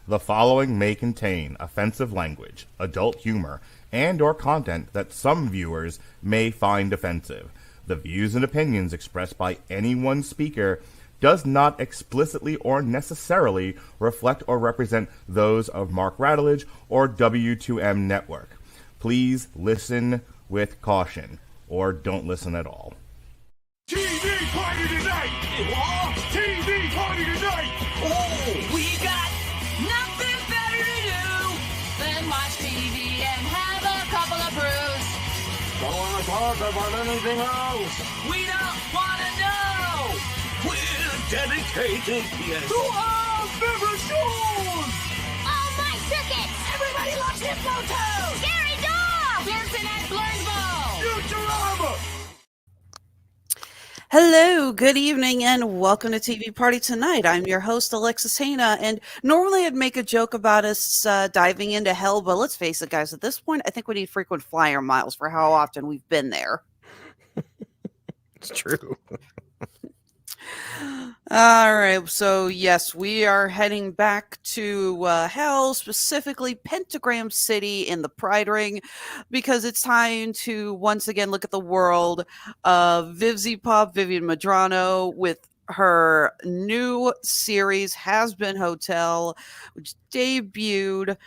The following may contain offensive language, adult humor, and or content that some viewers may find offensive. The views and opinions expressed by any one speaker does not explicitly or necessarily reflect or represent those of Mark Radulich or W2M Network. Please listen with caution, or don't listen at all. TV party tonight! What? TV party tonight! Oh, we got nothing better to do than watch TV and have a couple of brews. Don't want to talk about anything else. We don't want to know. We're dedicated, yes. To our favorite shows. Oh, my circuit! Everybody loves Hypnotoad. Scary dog! Dancing at Blurnsville. Futurama! Hello, good evening, and welcome to TV Party Tonight. I'm your host, Alexis Hana, and normally I'd make a joke about us diving into hell, but let's face it, guys, at this point, I think we need frequent flyer miles for how often we've been there. It's true. All right, so yes, we are heading back to hell, specifically Pentagram City in the Pride Ring, because it's time to once again look at the world of Vivzie Pop, Vivian Madrano, with her new series, Hazbin Hotel, which debuted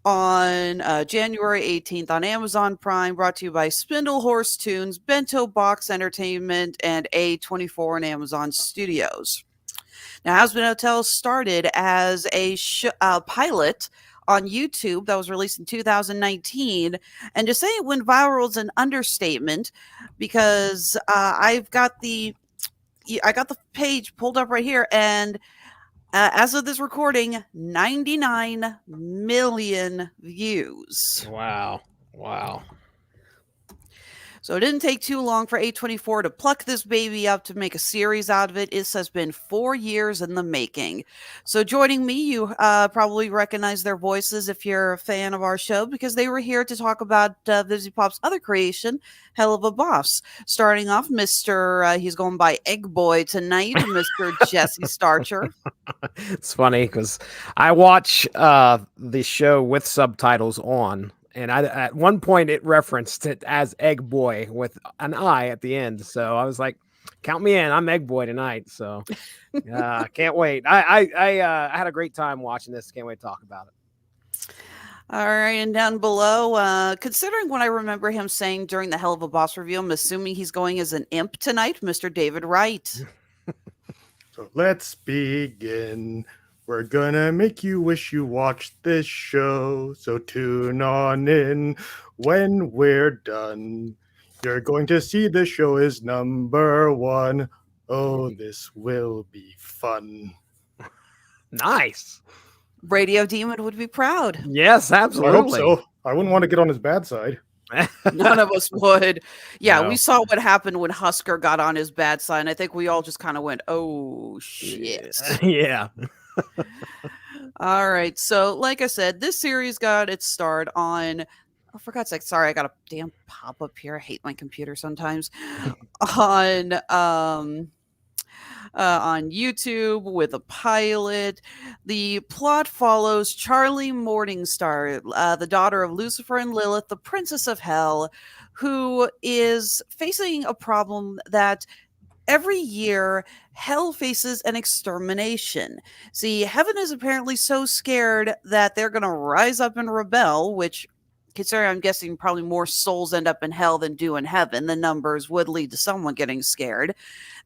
on January 18th on Amazon Prime, brought to you by Spindle Horse Tunes, Bento Box Entertainment, and A24 and Amazon Studios. Now, Hazbin Hotel started as a pilot on YouTube that was released in 2019, and to say it went viral is an understatement, because I got the page pulled up right here, and as of this recording, 99 million views. Wow. So it didn't take too long for A24 to pluck this baby up to make a series out of it. This has been 4 years in the making. So joining me, you probably recognize their voices if you're a fan of our show, because they were here to talk about Vivzie Pop's other creation, Hell of a Boss. Starting off, he's going by Egg Boy tonight, Mr. Jesse Starcher. It's funny because I watch the show with subtitles on, and at one point it referenced it as Egg Boy with an I at the end. So I was like, count me in. I'm Egg Boy tonight. So can't wait. I had a great time watching this. Can't wait to talk about it. All right, and down below, considering what I remember him saying during the Hell of a Boss review, I'm assuming he's going as an imp tonight, Mr. David Wright. So let's begin. We're gonna make you wish you watched this show, so tune on in when we're done. You're going to see the show is number one. Oh, this will be fun. Nice. Radio Demon would be proud. Yes, absolutely. I hope so. I wouldn't want to get on his bad side. None of us would. Yeah, No. we saw what happened when Husker got on his bad side, and I think we all just kind of went, oh, shit. Yeah. All right, so like I said, this series got its start on, oh, for God's sake, sorry, I got a damn pop-up here. I hate my computer sometimes. On YouTube with a pilot. The plot follows Charlie Morningstar, the daughter of Lucifer and Lilith, the princess of hell, who is facing a problem that every year hell faces an extermination. See, heaven is apparently so scared that they're going to rise up and rebel, which, considering I'm guessing probably more souls end up in hell than do in heaven, the numbers would lead to someone getting scared.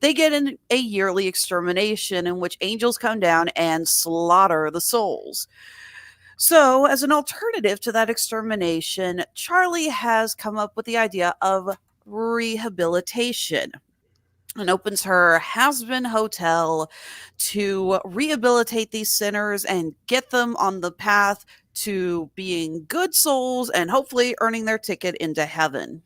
They get in a yearly extermination in which angels come down and slaughter the souls. So, as an alternative to that extermination, Charlie has come up with the idea of rehabilitation and opens her Hazbin Hotel to rehabilitate these sinners and get them on the path to being good souls and hopefully earning their ticket into heaven.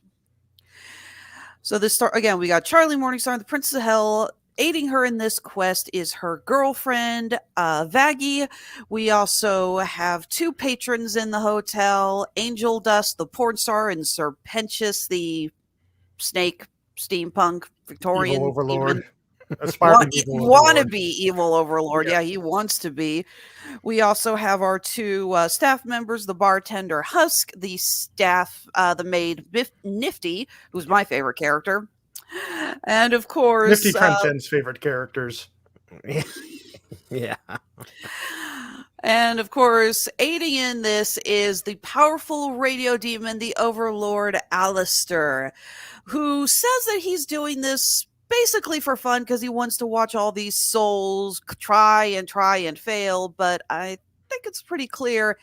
So this start again, we got Charlie Morningstar, the Princess of Hell. Aiding her in this quest is her girlfriend, Vaggie. We also have two patrons in the hotel, Angel Dust, the porn star, and Serpentius, the snake steampunk Victorian Evil overlord. demon. Aspiring evil overlord. Wannabe evil overlord. Yeah, he wants to be. We also have our two staff members, the bartender Husk, the staff, the maid Nifty, who's my favorite character. And of course, Nifty transcends favorite characters. Yeah. and of course, aiding in this is the powerful radio demon, the Overlord Alistair, who says that he's doing this basically for fun because he wants to watch all these souls try and fail. But I think it's pretty clear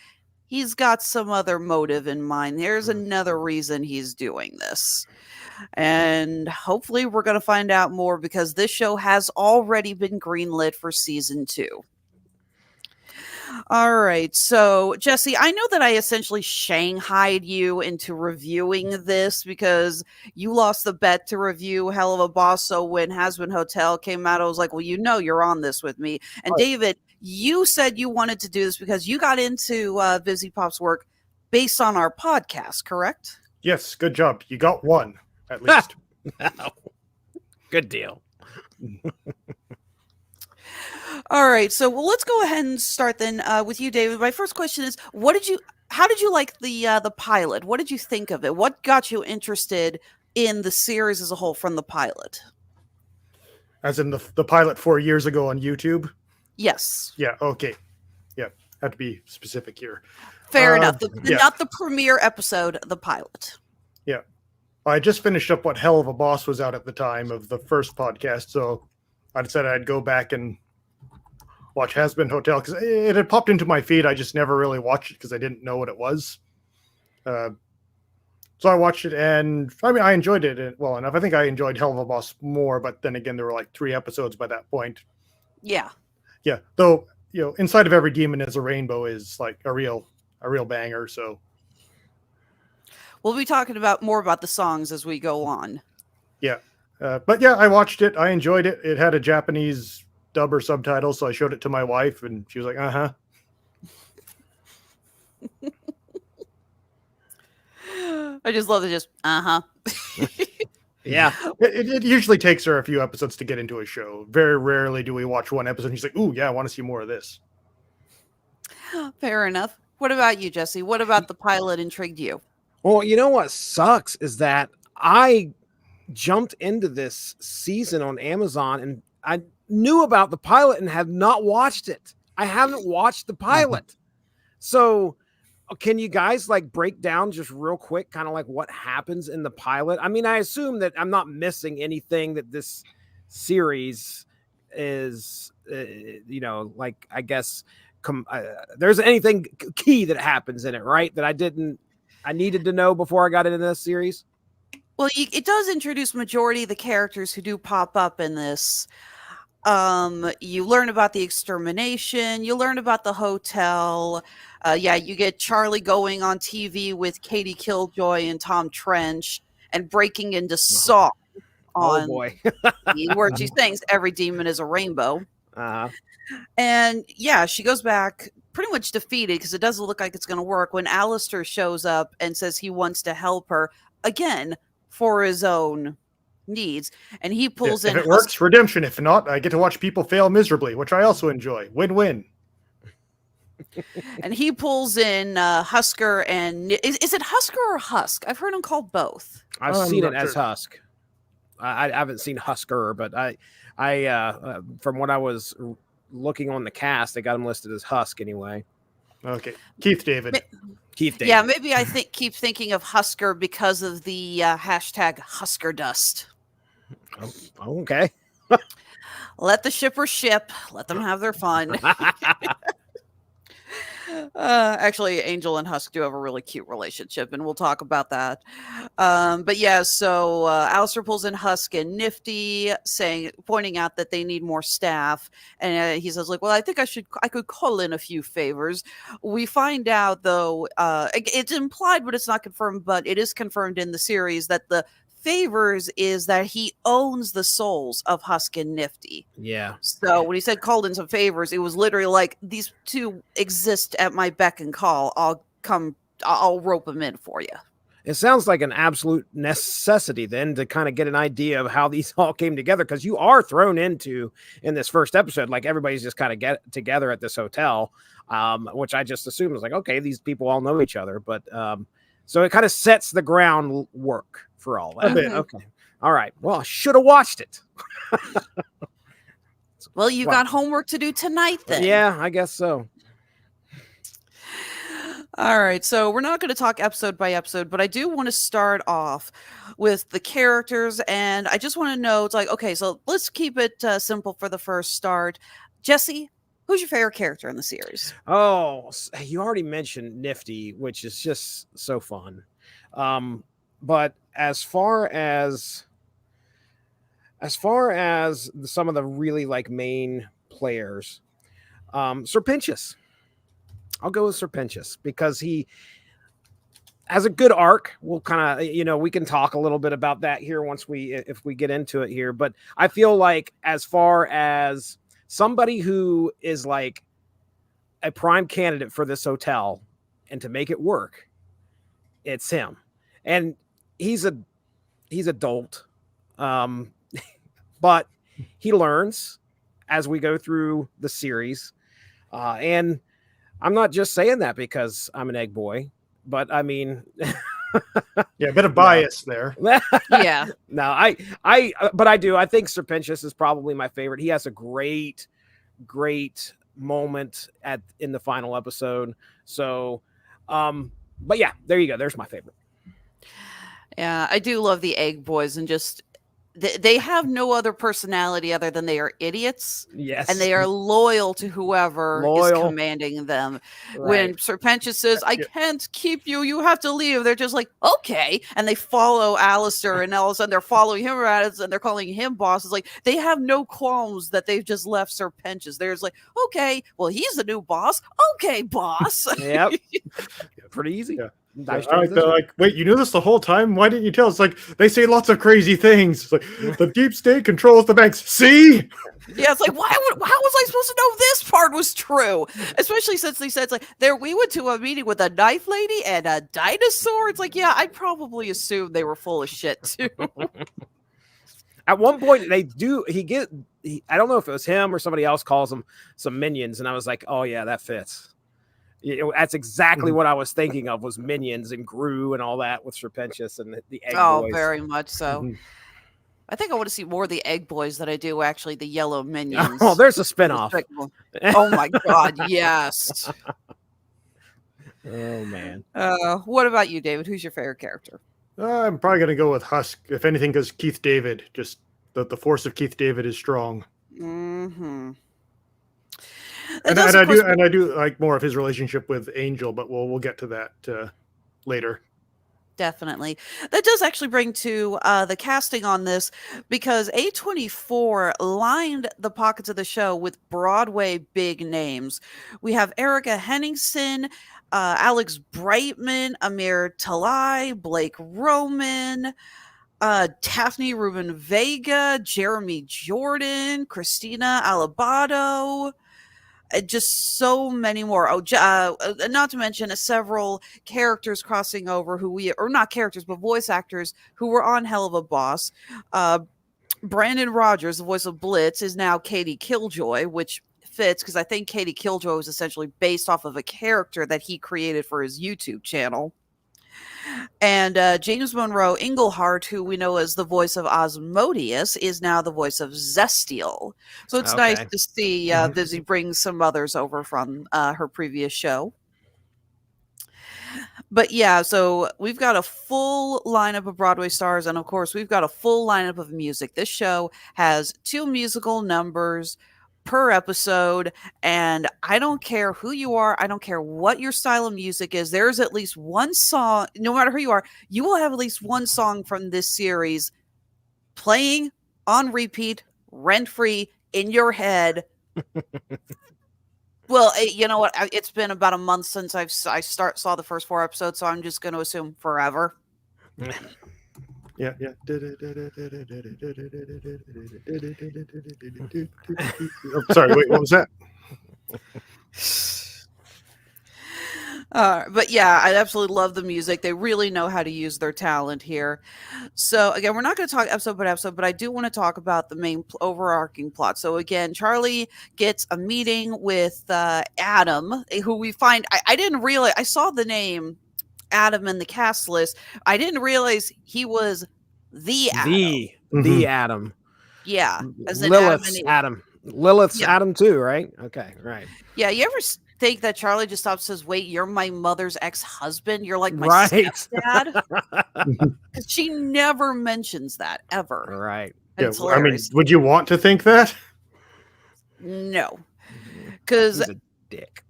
he's got some other motive in mind. There's another reason he's doing this. And hopefully we're going to find out more because this show has already been greenlit for season 2. All right. So, Jesse, I know that I essentially shanghaied you into reviewing this because you lost the bet to review Hell of a Boss. So when Hazbin Hotel came out, I was like, well, you're on this with me. And David, you said you wanted to do this because you got into Busy Pop's work based on our podcast, correct? Yes, good job. You got one, at least. Good deal. All right, so let's go ahead and start then with you, David. My first question is, how did you like the pilot? What did you think of it? What got you interested in the series as a whole from the pilot? As in the pilot 4 years ago on YouTube? Yes. Yeah, okay. Yeah, had to be specific here. Fair enough. Yeah. Not the premiere episode, the pilot. Yeah. I just finished up what Hell of a Boss was out at the time of the first podcast, so I decided I'd go back and watch Hazbin Hotel because it had popped into my feed. I just never really watched it because I didn't know what it was. So I watched it, and I mean, I enjoyed it well enough. I think I enjoyed Hell of a Boss more, but then again, there were like 3 episodes by that point. Yeah. Yeah, though, inside of every demon is a rainbow is like a real banger. So we'll be talking more about the songs as we go on. Yeah, but yeah, I watched it. I enjoyed it. It had a Japanese dub or subtitle, so I showed it to my wife, and she was like, "Uh-huh." I just love it. Uh-huh. Yeah. It usually takes her a few episodes to get into a show. Very rarely do we watch one episode and she's like, "Ooh, yeah, I want to see more of this." Fair enough. What about you, Jesse? What about the pilot intrigued you? Well, you know what sucks is that I jumped into this season on Amazon and I knew about the pilot and have not watched it. I haven't watched the pilot. So can you guys like break down just real quick kind of like what happens in the pilot? I mean, I assume that I'm not missing anything that this series is, like I guess there's anything key that happens in it, right? That I needed to know before I got into this series. Well, it does introduce majority of the characters who do pop up in this. You learn about the extermination. You learn about the hotel. You get Charlie going on TV with Katie Killjoy and Tom Trench and breaking into song on Oh boy. where she sings "Every Demon is a Rainbow." Uh-huh. And yeah, she goes back pretty much defeated because it doesn't look like it's going to work when Alistair shows up and says he wants to help her again for his own needs. And he pulls in. If it works, redemption. If not, I get to watch people fail miserably, which I also enjoy. Win-win. And he pulls in Husker and is it Husker or Husk? I've heard him called both. I've seen it as Husk. I haven't seen Husker, but I from what I was looking on the cast, I got him listed as Husk anyway. Okay, Keith David. Yeah, maybe I keep thinking of Husker because of the hashtag Husker Dust. Oh, okay. Let the shippers ship. Let them have their fun. Actually, Angel and Husk do have a really cute relationship, and we'll talk about that. But yeah, so Alistair pulls in Husk and Nifty, pointing out that they need more staff, and he says, "Like, well, I think I could call in a few favors." We find out, though, it's implied, but it's not confirmed. But it is confirmed in the series that the favors is that he owns the souls of Husk and Nifty. Yeah. So when he said called in some favors, it was literally like, these two exist at my beck and call. I'll rope them in for you. it sounds like an absolute necessity then to kind of get an idea of how these all came together, because you are thrown into in this first episode, like everybody's just kind of get together at this hotel, which I just assumed was like, okay, these people all know each other, but so it kind of sets the groundwork for all that. Okay, all right. Well, I should have watched it. Well, you got homework to do tonight then. Yeah, I guess so. All right, so we're not going to talk episode by episode, but I do want to start off with the characters, and I just want to know, it's like, okay, so let's keep it simple for the first start. Jesse, who's your favorite character in the series? Oh, you already mentioned Nifty, which is just so fun. But as far as some of the really like main players, Serpentius. I'll go with Serpentius because he has a good arc. We'll kind of, we can talk a little bit about that here if we get into it here. But I feel like as far as somebody who is like a prime candidate for this hotel and to make it work, it's him. And he's adult, but he learns as we go through the series, and I'm not just saying that because I'm an egg boy, but I mean, yeah, a bit of bias there. Yeah. No, but I do. I think Serpentius is probably my favorite. He has a great moment in the final episode. So, but yeah, there you go. There's my favorite. Yeah, I do love the egg boys, and just they have no other personality other than they are idiots. Yes. And they are loyal to whoever is commanding them. Right. When Serpentius says, I can't keep you, you have to leave, they're just like, okay. And they follow Alistair, and all of a sudden they're following him around, and they're calling him boss. It's like, they have no qualms that they've just left Serpentius. They're just like, okay, well, he's the new boss. Okay, boss. Yep. Pretty easy. Yeah. Nice. They're like, wait, you knew this the whole time? Why didn't you tell us? Like, they say lots of crazy things. It's like, the deep state controls the banks. See? Yeah, it's like, how was I supposed to know this part was true? Especially since they said, it's like, we went to a meeting with a knife lady and a dinosaur. It's like, yeah, I probably assumed they were full of shit too. At one point, I don't know if it was him or somebody else calls them some minions, and I was like, oh yeah, that fits. That's exactly what I was thinking of, was minions and Gru and all that with Serpentius and the egg boys. Very much so. Mm-hmm. I think I want to see more of the egg boys than I do actually the yellow minions. Oh, there's a spinoff. Oh my god, yes. Oh man. What about you, David? Who's your favorite character? I'm probably gonna go with Husk, if anything, because Keith David. Just the force of Keith David is strong. Mm-hmm. And I do like more of his relationship with Angel, but we'll get to that later. Definitely. That does actually bring to the casting on this, because A24 lined the pockets of the show with Broadway big names. We have Erica Henningsen, Alex Brightman, Amir Talai, Blake Roman, Daphne Rubin Vega, Jeremy Jordan, Christina Alabado. Just so many more. Not to mention several characters crossing over or not characters, but voice actors who were on Hell of a Boss. Brandon Rogers, the voice of Blitz, is now Katie Killjoy, which fits because I think Katie Killjoy was essentially based off of a character that he created for his YouTube channel. And James Monroe Englehart, who we know as the voice of Osmodius, is now the voice of Zestiel. So it's nice to see Dizzy bring some others over from her previous show. But yeah, so we've got a full lineup of Broadway stars, and of course, we've got a full lineup of music. This show has 2 musical numbers per episode, and I don't care who you are, I don't care what your style of music is, there's at least one song, no matter who you are, you will have at least one song from this series playing on repeat, rent-free, in your head. Well, you know what, it's been about a month since I saw the first 4 episodes, so I'm just going to assume forever. Yeah. Oh, sorry, wait, what was that? But yeah, I absolutely love the music. They really know how to use their talent here. So again, we're not going to talk episode by episode, but I do want to talk about the main overarching plot. So again, Charlie gets a meeting with Adam, who we find. I didn't realize. I saw the name Adam in the cast list. I didn't realize he was the Adam. The Adam. Yeah, as in Adam and Eve. Lilith's Yeah. Adam too, right? Okay, right. Yeah, you ever think that Charlie just stops and says, "Wait, you're my mother's ex-husband? You're like my Right. stepdad?" Because she never mentions that ever. Right. And Yeah, it's I mean, hilarious. would you want to think that? No, because He's a dick.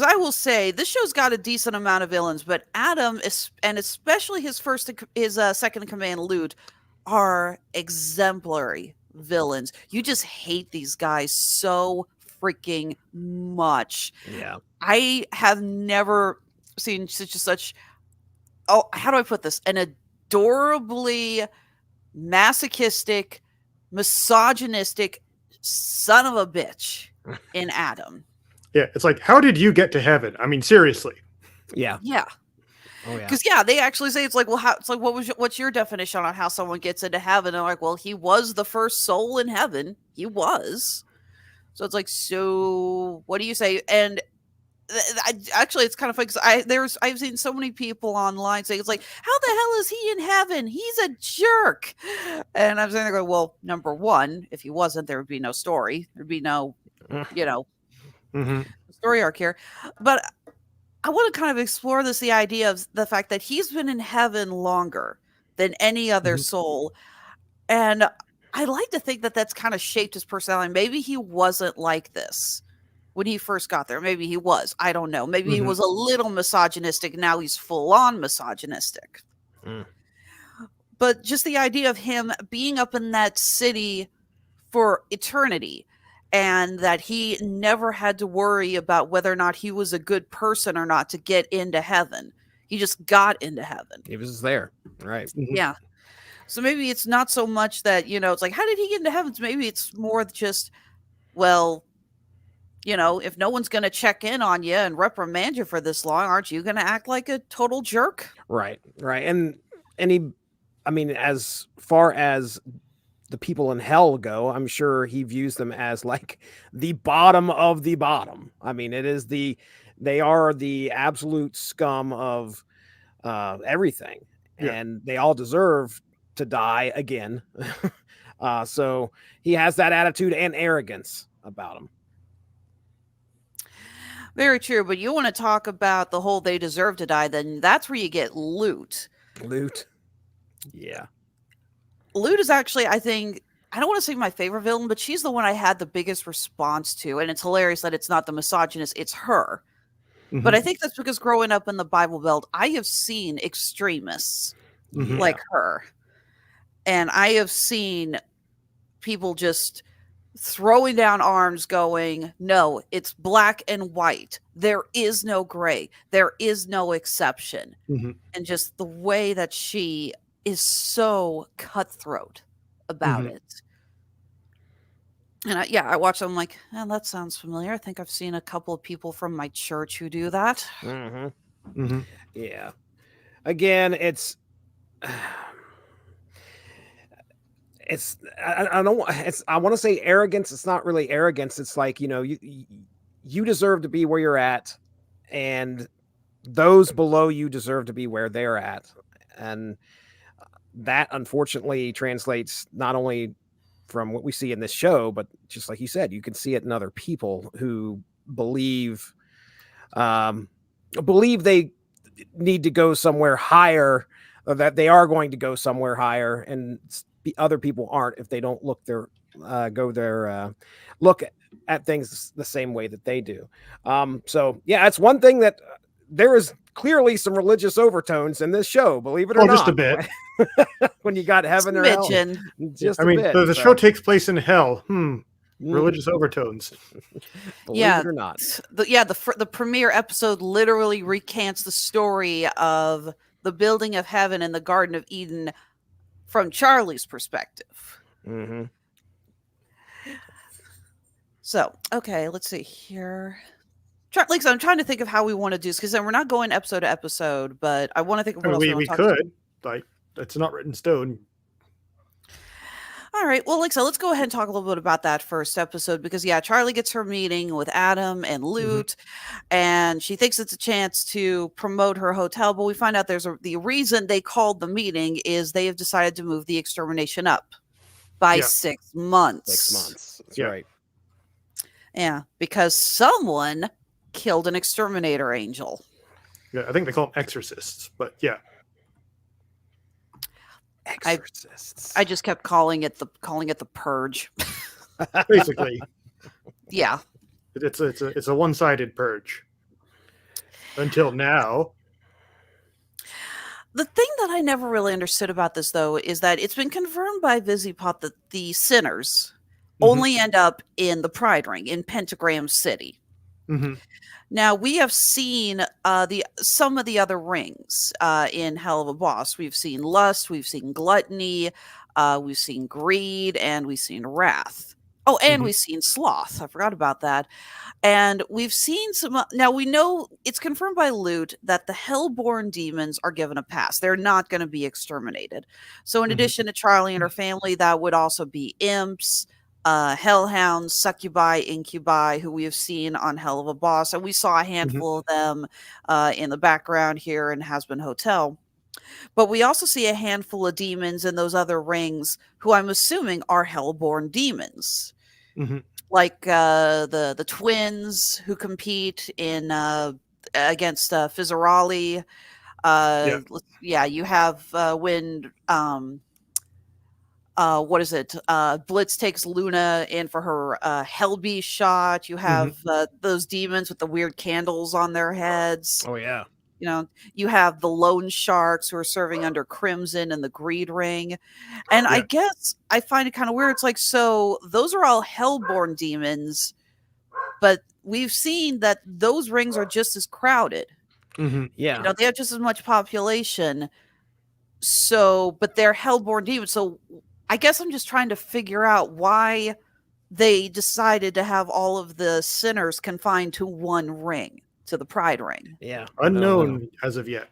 I will say this show's got a decent amount of villains, but Adam is, and especially his second in command, Lute, are exemplary villains. You just hate these guys so freaking much. Yeah. I have never seen such how do I put this? An adorably masochistic, misogynistic son of a bitch in Adam. Yeah, it's like, how did you get to heaven? I mean, seriously. Yeah. Yeah. Oh yeah. Because they actually say it's like, well, what's your definition on how someone gets into heaven? And they're like, well, he was the first soul in heaven. He was. So it's like, so what do you say? And actually, it's kind of funny because I've seen so many people online saying it's like, how the hell is he in heaven? He's a jerk. And I'm saying, well, number one, if he wasn't, there would be no story. There'd be no, story arc here. But I want to kind of explore the idea of the fact that he's been in heaven longer than any other soul. And I like to think that that's kind of shaped his personality. Maybe he wasn't like this when he first got there. Maybe he was. I don't know. Maybe he was a little misogynistic. Now he's full on misogynistic. But just the idea of him being up in that city for eternity, and that he never had to worry about whether or not he was a good person or not to get into heaven. He just got into heaven. He was there. Right. Yeah. So maybe it's not so much that, it's like, how did he get into heaven? Maybe it's more just, well, if no one's going to check in on you and reprimand you for this long, aren't you going to act like a total jerk? Right. Right. And as far as the people in hell go, I'm sure he views them as like the bottom of the bottom. I mean, they are the absolute scum of everything, and they all deserve to die again. So he has that attitude and arrogance about him. Very true. But you want to talk about the whole they deserve to die, then that's where you get Lute. Yeah. Lute is actually, I think, I don't want to say my favorite villain, but she's the one I had the biggest response to. And it's hilarious that it's not the misogynist, it's her. But I think that's because growing up in the Bible Belt, I have seen extremists like her. And I have seen people just throwing down arms going, no, it's black and white. There is no gray. There is no exception. And just the way that she is so cutthroat about it. And I watched them like, that sounds familiar. I think I've seen a couple of people from my church who do that. Yeah. Again, I want to say arrogance. It's not really arrogance. It's like, you deserve to be where you're at, and those below you deserve to be where they're at. And that unfortunately translates not only from what we see in this show, but just like you said, you can see it in other people who believe they need to go somewhere higher, or that they are going to go somewhere higher, and the other people aren't if they don't look at things the same way that they do. So yeah, it's one thing that there is clearly some religious overtones in this show, believe it or not. Just a bit. When you got heaven or hell. Just I mean, bit, the show takes place in hell. Religious overtones. Believe it or not. The premiere episode literally recants the story of the building of heaven and the Garden of Eden from Charlie's perspective. So, okay, let's see here. Like, so I'm trying to think of how we want to do this, because then we're not going episode to episode, but I want to think of what else we want We to talk about. could. Like, it's not written in stone. All right. Well, like, so let's go ahead and talk a little bit about that first episode, because yeah, Charlie gets her meeting with Adam and Lute, and she thinks it's a chance to promote her hotel, but we find out the reason they called the meeting is they have decided to move the extermination up by Yeah. 6 months. 6 months. That's Yeah. right. Yeah, because someone killed an exterminator angel. Yeah, I think they call them exorcists, but yeah. Exorcists. I just kept calling it the purge. Basically, Yeah. it's a one-sided purge. Until now. The thing that I never really understood about this, though, is that it's been confirmed by Visipop that the sinners only end up in the Pride Ring in Pentagram City. Mm-hmm. Now, we have seen some of the other rings in Hell of a Boss. We've seen Lust, we've seen Gluttony, we've seen Greed, and we've seen Wrath. Oh, and we've seen Sloth. I forgot about that. And we've seen some. Now, we know it's confirmed by Lute that the Hellborn demons are given a pass. They're not going to be exterminated. So, in addition to Charlie and her family, that would also be imps, hellhounds, succubi, incubi, who we have seen on Hell of a Boss. And we saw a handful of them in the background here in Hazbin Hotel. But we also see a handful of demons in those other rings who I'm assuming are Hellborn demons. Like the twins who compete in against Fizzarali. Yeah, you have when what is it? Blitz takes Luna in for her Hellbee shot. You have those demons with the weird candles on their heads. Oh yeah. You know, you have the lone sharks who are serving under Crimson and the Greed Ring. And I guess I find it kind of weird. It's like, so those are all Hellborn demons, but we've seen that those rings are just as crowded. Yeah. You know, they have just as much population. So, but they're Hellborn demons. So I guess I'm just trying to figure out why they decided to have all of the sinners confined to one ring. To the Pride Ring. Yeah. Unknown as of yet.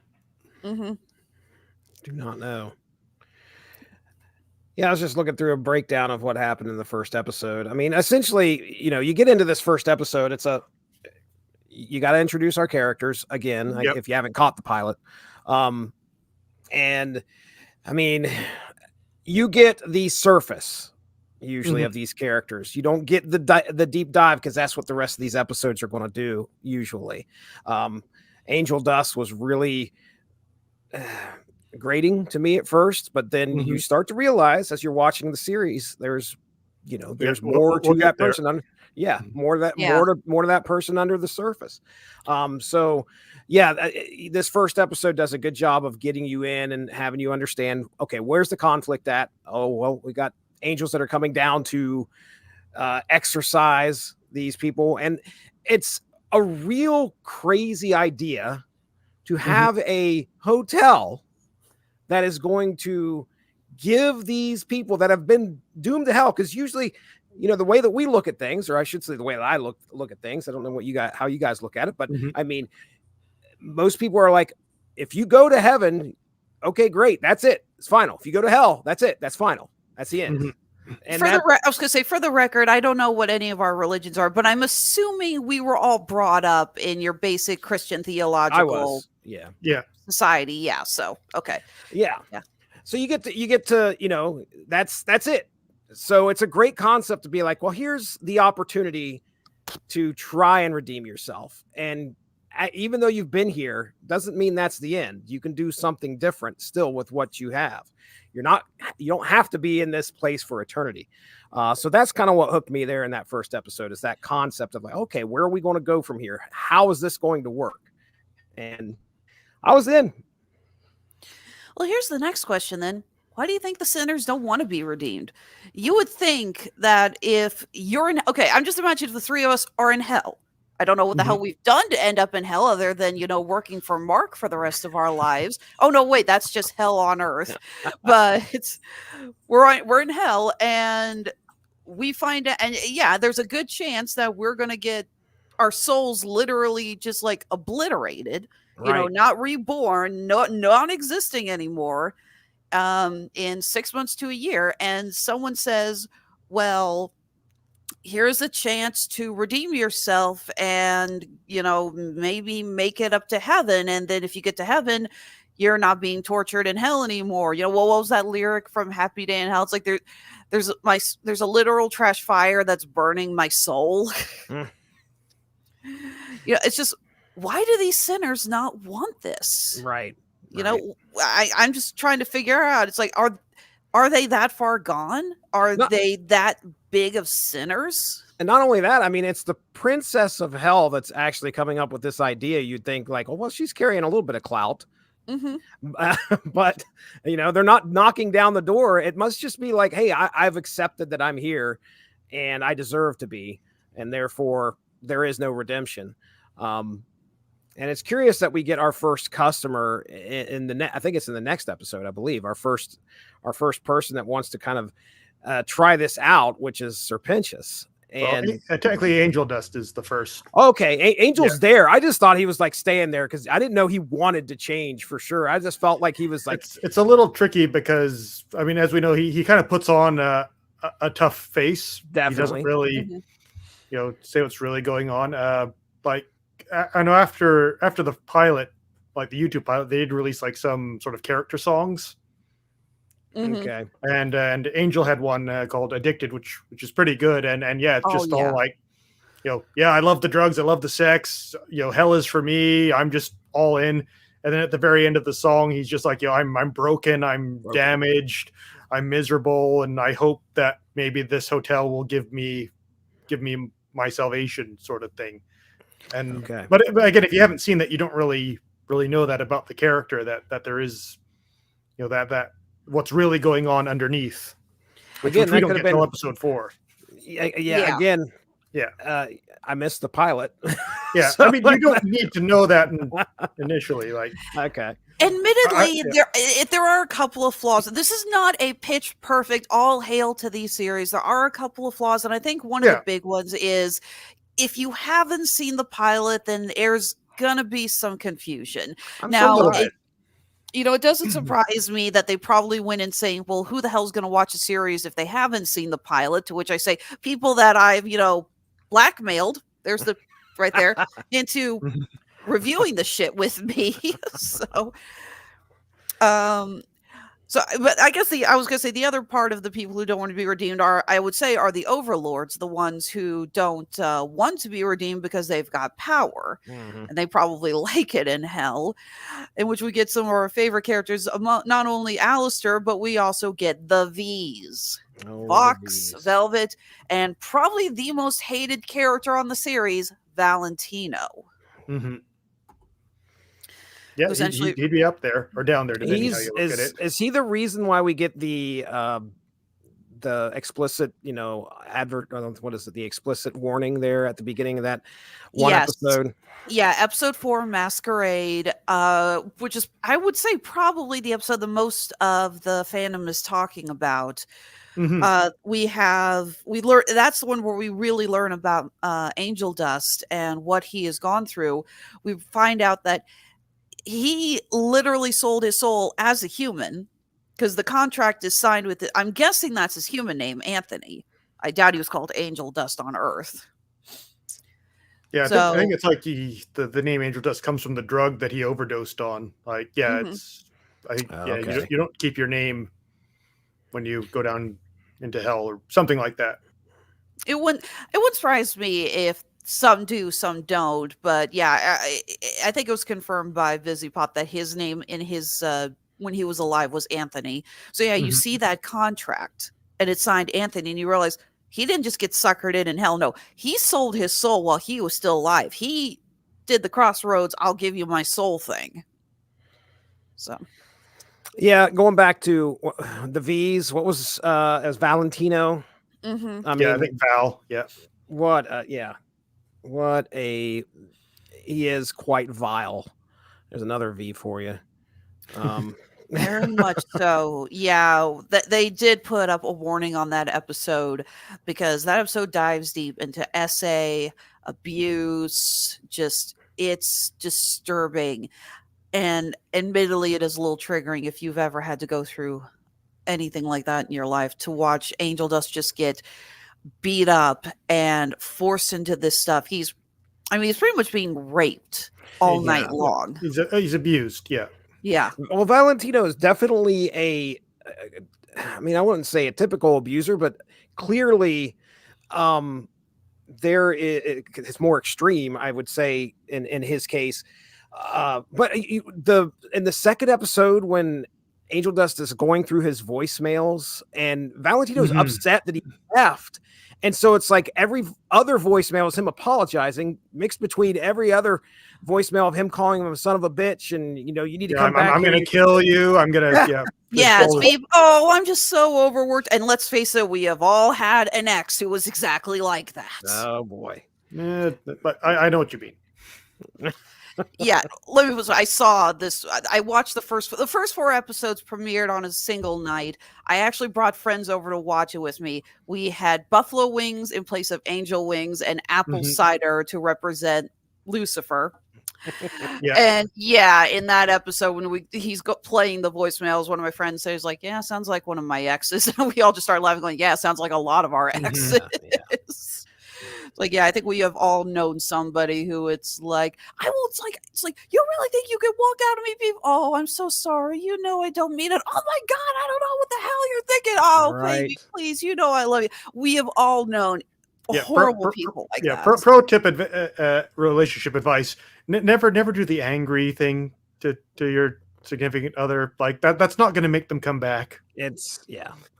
Do not know. Yeah, I was just looking through a breakdown of what happened in the first episode. I mean, essentially, you know, you get into this first episode, you got to introduce our characters again, if you haven't caught the pilot. And I mean, you get the surface usually of these characters. You don't get the deep dive, because that's what the rest of these episodes are going to do usually. Angel Dust was really grating to me at first, but then you start to realize as you're watching the series, there's more to that person. More to that person under the surface. So yeah, this first episode does a good job of getting you in and having you understand, okay, where's the conflict at? Oh, well, we got angels that are coming down to exorcise these people. And it's a real crazy idea to have a hotel that is going to give these people that have been doomed to hell. Because usually, you know, the way that we look at things, or I should say the way that I look at things, I don't know how you guys look at it, but I mean, most people are like, if you go to heaven, okay, great, that's it, it's final. If you go to hell, that's it, that's final. That's the end. And I was going to say, for the record, I don't know what any of our religions are, but I'm assuming we were all brought up in your basic Christian theological society. Yeah. So, okay. Yeah. So you get to, you know, that's it. So it's a great concept to be like, well, here's the opportunity to try and redeem yourself. And even though you've been here, doesn't mean that's the end. You can do something different still with what you have. You don't have to be in this place for eternity. So that's kind of what hooked me there in that first episode, is that concept of like, okay, where are we going to go from here? How is this going to work? And I was in. Well, here's the next question then. Why do you think the sinners don't want to be redeemed? You would think that if you're in, okay, I'm just imagining if the three of us are in hell. I don't know what the hell we've done to end up in hell other than, you know, working for Mark for the rest of our lives. Oh, no, wait, that's just hell on earth. But we're in hell, and we find out, and yeah, there's a good chance that we're going to get our souls literally just like obliterated, Right. not reborn, non-existing anymore, in 6 months to a year. And someone says, well, here's a chance to redeem yourself and, maybe make it up to heaven. And then if you get to heaven, you're not being tortured in hell anymore. What was that lyric from Happy Day in Hell? It's like there's a literal trash fire that's burning my soul. Mm. It's just, why do these sinners not want this? Right. I'm just trying to figure out. It's like, are they that far gone? Are they that big of sinners? And not only that, I mean, it's the princess of hell that's actually coming up with this idea. You'd think like, oh, well, she's carrying a little bit of clout. Mm-hmm. But, they're not knocking down the door. It must just be like, hey, I've accepted that I'm here and I deserve to be. And therefore, there is no redemption. And it's curious that we get our first customer I think it's in the next episode, I believe, our first person that wants to kind of try this out, which is Serpentius. And technically, Angel Dust is the first. Okay, Angel's there. I just thought he was like staying there because I didn't know he wanted to change for sure. I just felt like he was like. It's a little tricky because I mean, as we know, he kind of puts on a tough face. Definitely. He doesn't really, say what's really going on. Like I know after the pilot, like the YouTube pilot, they did release like some sort of character songs. Mm-hmm. Okay. And Angel had one called Addicted, which is pretty good. And yeah, it's just all like, I love the drugs. I love the sex, hell is for me. I'm just all in. And then at the very end of the song, he's just like, I'm broken. I'm damaged. I'm miserable. And I hope that maybe this hotel will give me my salvation, sort of thing. And, but again, if you haven't seen that, you don't really know that about the character, that there is, that what's really going on underneath, which we don't get till episode 4. Again, I missed the pilot. Yeah, so, I mean, you don't need to know that initially. Like, okay. Admittedly, there are a couple of flaws. This is not a pitch perfect all hail to these series. There are a couple of flaws, and I think one of the big ones is if you haven't seen the pilot, then there's gonna be some confusion. It doesn't surprise me that they probably went in saying, well, who the hell's going to watch a series if they haven't seen the pilot? To which I say, people that I've, blackmailed, there's the right there, into reviewing the shit with me. But I guess I was going to say the other part of the people who don't want to be redeemed are the overlords, the ones who don't want to be redeemed because they've got power, and they probably like it in hell, in which we get some of our favorite characters, not only Alistair, but we also get the V's. Fox, Velvet, and probably the most hated character on the series, Valentino. Mm-hmm. Yeah, essentially, he'd be up there or down there, depending how you look at it. Is he the reason why we get the explicit, advert? What is it? The explicit warning there at the beginning of that one episode. Yeah, episode 4, Masquerade, which is, I would say, probably the episode the most of the fandom is talking about. Mm-hmm. We learn, that's the one where we really learn about Angel Dust and what he has gone through. We find out that he literally sold his soul as a human because the contract is signed with it. I'm guessing that's his human name, Anthony. I doubt he was called Angel Dust on Earth. Yeah, I think it's like the name Angel Dust comes from the drug that he overdosed on. Like, you don't keep your name when you go down into hell or something like that. It wouldn't surprise me if some do, some don't, but yeah, I think it was confirmed by VisiPop that his name in his when he was alive was Anthony. So yeah, you see that contract and it's signed Anthony, and you realize he didn't just get suckered in hell. No, he sold his soul while he was still alive. He did the Crossroads, I'll give you my soul thing. So yeah, going back to the V's, what was as Valentino? Mm-hmm. I think Val. Yeah. He is quite vile. There's another V for you. Very much so. Yeah, they did put up a warning on that episode because that episode dives deep into SA, abuse. Just, it's disturbing. And admittedly, it is a little triggering if you've ever had to go through anything like that in your life, to watch Angel Dust just get beat up and forced into this stuff. He's pretty much being raped all night long. He's abused. Yeah. Yeah. Well, Valentino is definitely I wouldn't say a typical abuser, but clearly it's more extreme, I would say, in his case. But in the second episode, when Angel Dust is going through his voicemails and Valentino's upset that he left. And so it's like every other voicemail is him apologizing, mixed between every other voicemail of him calling him a son of a bitch. And, you need to come back. I'm going to kill you. I'm going to, Yeah, it's me. Oh, I'm just so overworked. And let's face it, we have all had an ex who was exactly like that. Oh, boy. But I know what you mean. Yeah, I saw this. I watched the first 4 episodes premiered on a single night. I actually brought friends over to watch it with me. We had buffalo wings in place of angel wings and apple cider to represent Lucifer. And in that episode when he's playing the voicemails, one of my friends says like, "Yeah, sounds like one of my exes," and we all just start laughing, going, "Yeah, sounds like a lot of our exes." Like, yeah, I think we have all known somebody who it's like, it's like, you really think you can walk out of me, people? Oh, I'm so sorry. I don't mean it. Oh my God, I don't know what the hell you're thinking. Oh, baby, please, I love you. We have all known horrible people like that. Pro tip, relationship advice: never do the angry thing to your significant other. Like that's not going to make them come back.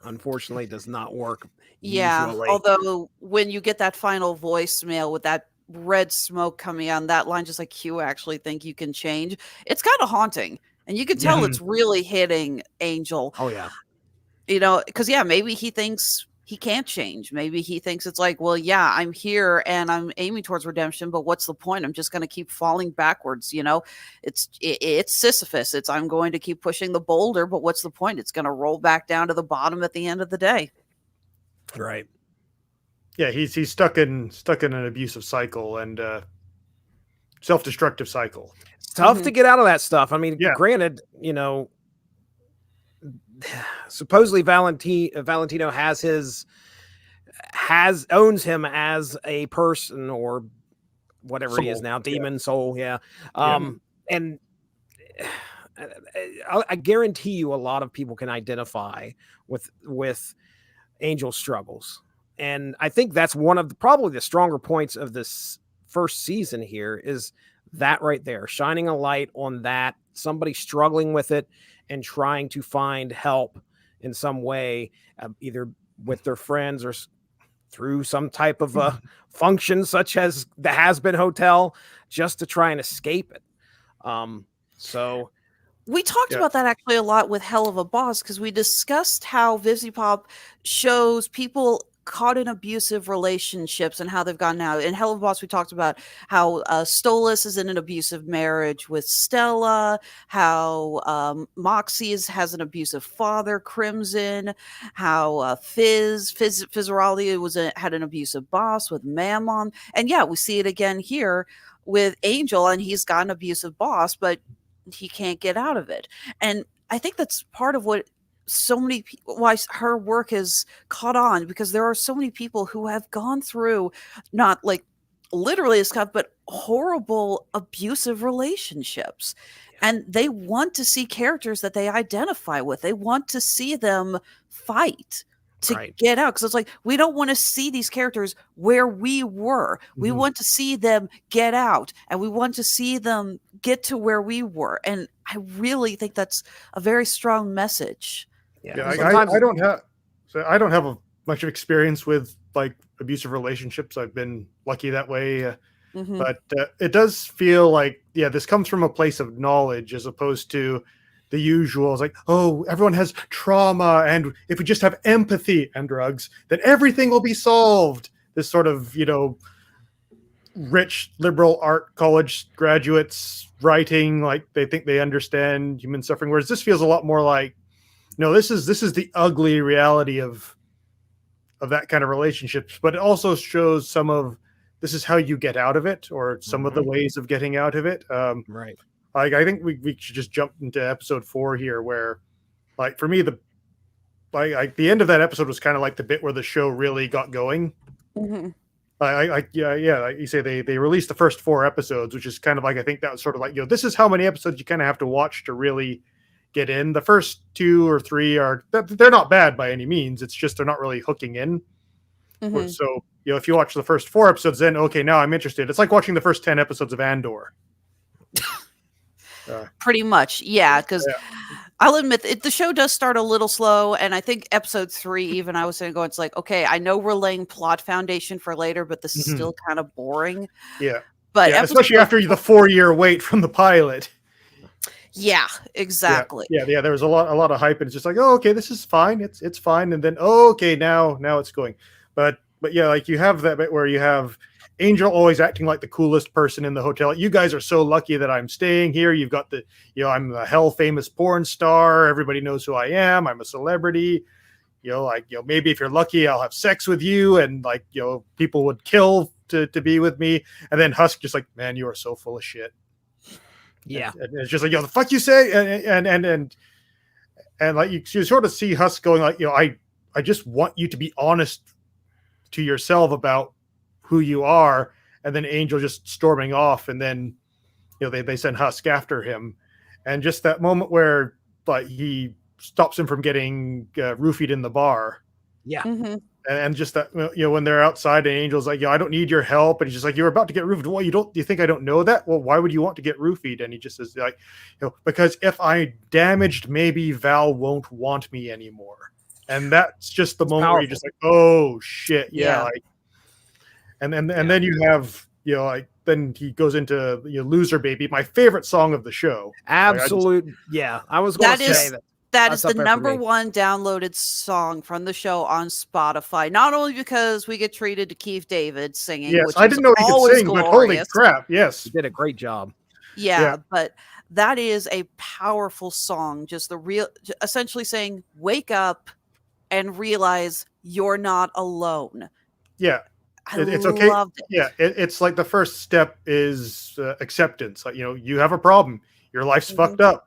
Unfortunately, does not work. Yeah, usually. Although when you get that final voicemail with that red smoke coming on that line, just like, you actually think you can change, it's kind of haunting, and you can tell it's really hitting Angel. Oh yeah, because maybe he thinks he can't change. Maybe he thinks it's like, well, yeah, I'm here and I'm aiming towards redemption, but what's the point? I'm just going to keep falling backwards. It's Sisyphus. I'm going to keep pushing the boulder, but what's the point? It's going to roll back down to the bottom at the end of the day. Right. Yeah, he's stuck in an abusive cycle and self-destructive cycle. It's tough to get out of that stuff. Granted, supposedly Valentino owns him as a person or whatever he is now, demon soul. Yeah. And I guarantee you a lot of people can identify with Angel's struggles. And I think that's one of probably the stronger points of this first season here is that right there, shining a light on that, somebody struggling with it and trying to find help in some way, either with their friends or through some type of function such as the Hazbin Hotel, just to try and escape it. So we talked about that actually a lot with Hell of a Boss, because we discussed how VivziePop shows people caught in abusive relationships and how they've gotten out. In Hell of a Boss, we talked about how Stolas is in an abusive marriage with Stella, how Moxie has an abusive father, Crimson, how Fizzaraldi had an abusive boss with Mammon. And we see it again here with Angel, and he's got an abusive boss, but he can't get out of it. And I think that's part of what so many people, why her work has caught on, because there are so many people who have gone through not like literally stuff, but horrible abusive relationships. And they want to see characters that they identify with. They want to see them fight to get out, because it's like, we don't want to see these characters where we were. We want to see them get out, and we want to see them get to where we were. And I really think that's a very strong message. I don't have much of experience with like abusive relationships. I've been lucky that way, but it does feel like this comes from a place of knowledge as opposed to the usual. It's like, oh, everyone has trauma, and if we just have empathy and drugs, then everything will be solved. This sort of, rich liberal art college graduates writing like they think they understand human suffering, whereas this feels a lot more like, no, this is the ugly reality of that kind of relationships. But it also shows some of this is how you get out of it, or some of the ways of getting out of it. Right. Like, I think we should just jump into episode 4 here, where, like, for me, the end of that episode was kind of like the bit where the show really got going. Mhm. Like you say, they released the first 4 episodes, which is kind of like, I think that was sort of like, this is how many episodes you kind of have to watch to really get in. The first 2 or 3 they're not bad by any means. It's just they're not really hooking in. Mhm. So, if you watch the first 4 episodes, then okay, now I'm interested. It's like watching the first 10 episodes of Andor. Pretty much, yeah. Because Yeah. I'll admit the show does start a little slow, and I think episode 3, even I was going, it's like, okay, I know we're laying plot foundation for later, but this is still kind of boring. Yeah, But especially after the 4-year wait from the pilot. Yeah, exactly. Yeah. There was a lot of hype, and it's just like, oh, okay, this is fine. It's fine, and then okay, now it's going. But yeah, like you have that bit where you have Angel always acting like the coolest person in the hotel. You guys are so lucky that I'm staying here. You've got I'm the hell famous porn star. Everybody knows who I am. I'm a celebrity. Maybe if you're lucky, I'll have sex with you, and people would kill to be with me. And then Husk just like, man, you are so full of shit. Yeah. And it's just like, the fuck you say? And like you sort of see Husk going like, I just want you to be honest to yourself about who you are. And then Angel just storming off, and then they send Husk after him, and just that moment where like he stops him from getting roofied in the bar. Yeah. Mhm. And just that, when they're outside and Angel's like, I don't need your help. And he's just like, you're about to get roofied. Well, do you think I don't know that? Well, why would you want to get roofied? And he just says like, because if I damaged, maybe Val won't want me anymore. And that's just the moment where you're just like, oh shit. Yeah. Like, and then you have, then he goes into Loser Baby, my favorite song of the show. Absolute. I was going to say that. That is the number 1 downloaded song from the show on Spotify. Not only because we get treated to Keith David singing, yes, which I didn't know he could sing, glorious. but holy crap, yes, he did a great job. Yeah, but that is a powerful song. Just essentially saying, wake up and realize you're not alone. Yeah. It's okay. Yeah, it's like the first step is acceptance. Like, you have a problem. Your life's fucked up.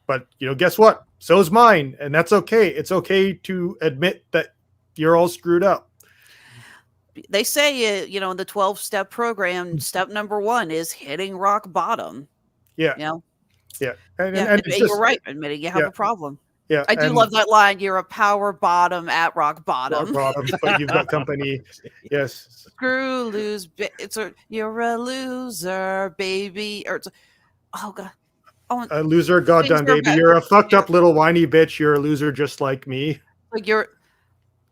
But, guess what? So's mine. And that's okay. It's okay to admit that you're all screwed up. They say, in the 12-step program, step number 1 is hitting rock bottom. Yeah. Yeah. And you're right. Admitting you have a problem. Yeah. I do love that line. You're a power bottom at rock bottom. Rock bottom, but you've got company. Yes. Screw lose. You're a loser, baby. Oh, God. A loser, goddamn baby. You're a fucked up little whiny bitch. You're a loser just like me. Like you're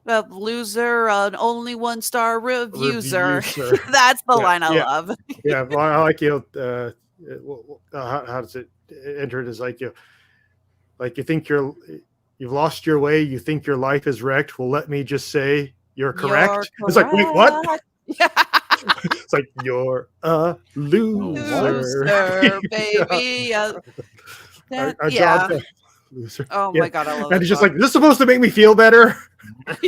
a loser, an only 1-star reviewer. That's the line I love. Yeah, well, I like how does it enter it as like you think you've lost your way, you think your life is wrecked. Well, let me just say you're correct. It's like, wait, what? It's like, you're a loser, baby. Loser. Oh my God, I love it. And he's just like, is this supposed to make me feel better? Like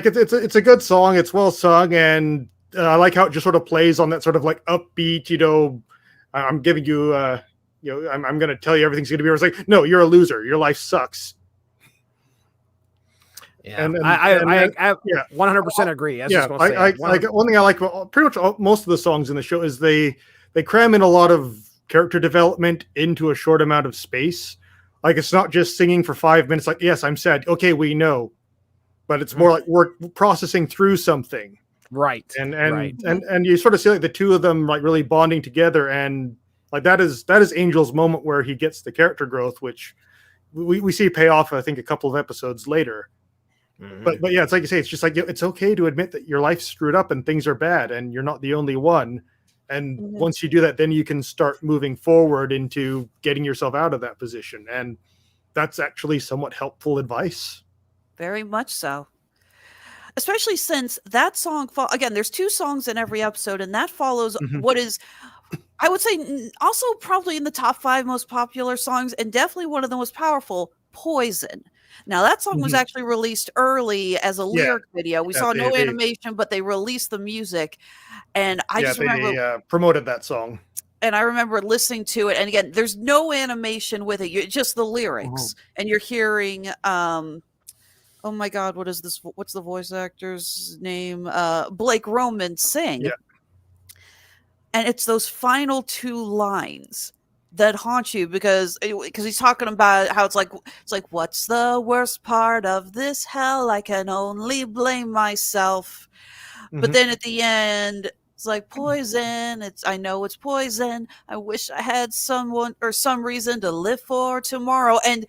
it's a good song. It's well sung, and I like how it just sort of plays on that sort of like upbeat. I'm giving you, I'm going to tell you everything's going to be. It's like, no, you're a loser. Your life sucks. Yeah, and I 100% agree. One thing I like about pretty much most of the songs in the show is they cram in a lot of character development into a short amount of space. Like, it's not just singing for 5 minutes. Like, yes, I'm sad. Okay, we know, but it's more like we're processing through something. Right. And you sort of see like the two of them like really bonding together, and like that is Angel's moment where he gets the character growth, which we see pay off, I think, a couple of episodes later. Mm-hmm. But yeah, it's like you say, it's just like, it's okay to admit that your life's screwed up and things are bad, and you're not the only one. And once you do that, then you can start moving forward into getting yourself out of that position. And that's actually somewhat helpful advice. Very much so. Especially since that song, again, there's 2 songs in every episode, and that follows what is, I would say, also probably in the top 5 most popular songs, and definitely one of the most powerful, Poison. Now that song was actually released early as a lyric video. We saw no animation, but they released the music, and I just remember they promoted that song. And I remember listening to it, and again, there's no animation with it. Just the lyrics, and you're hearing. Oh my God, what is this? What's the voice actor's name? Blake Roman sing. Yeah. And it's those final two lines that haunt you because he's talking about how it's like what's the worst part of this hell? I can only blame myself. But then at the end, it's like poison. I know it's poison. I wish I had someone or some reason to live for tomorrow. And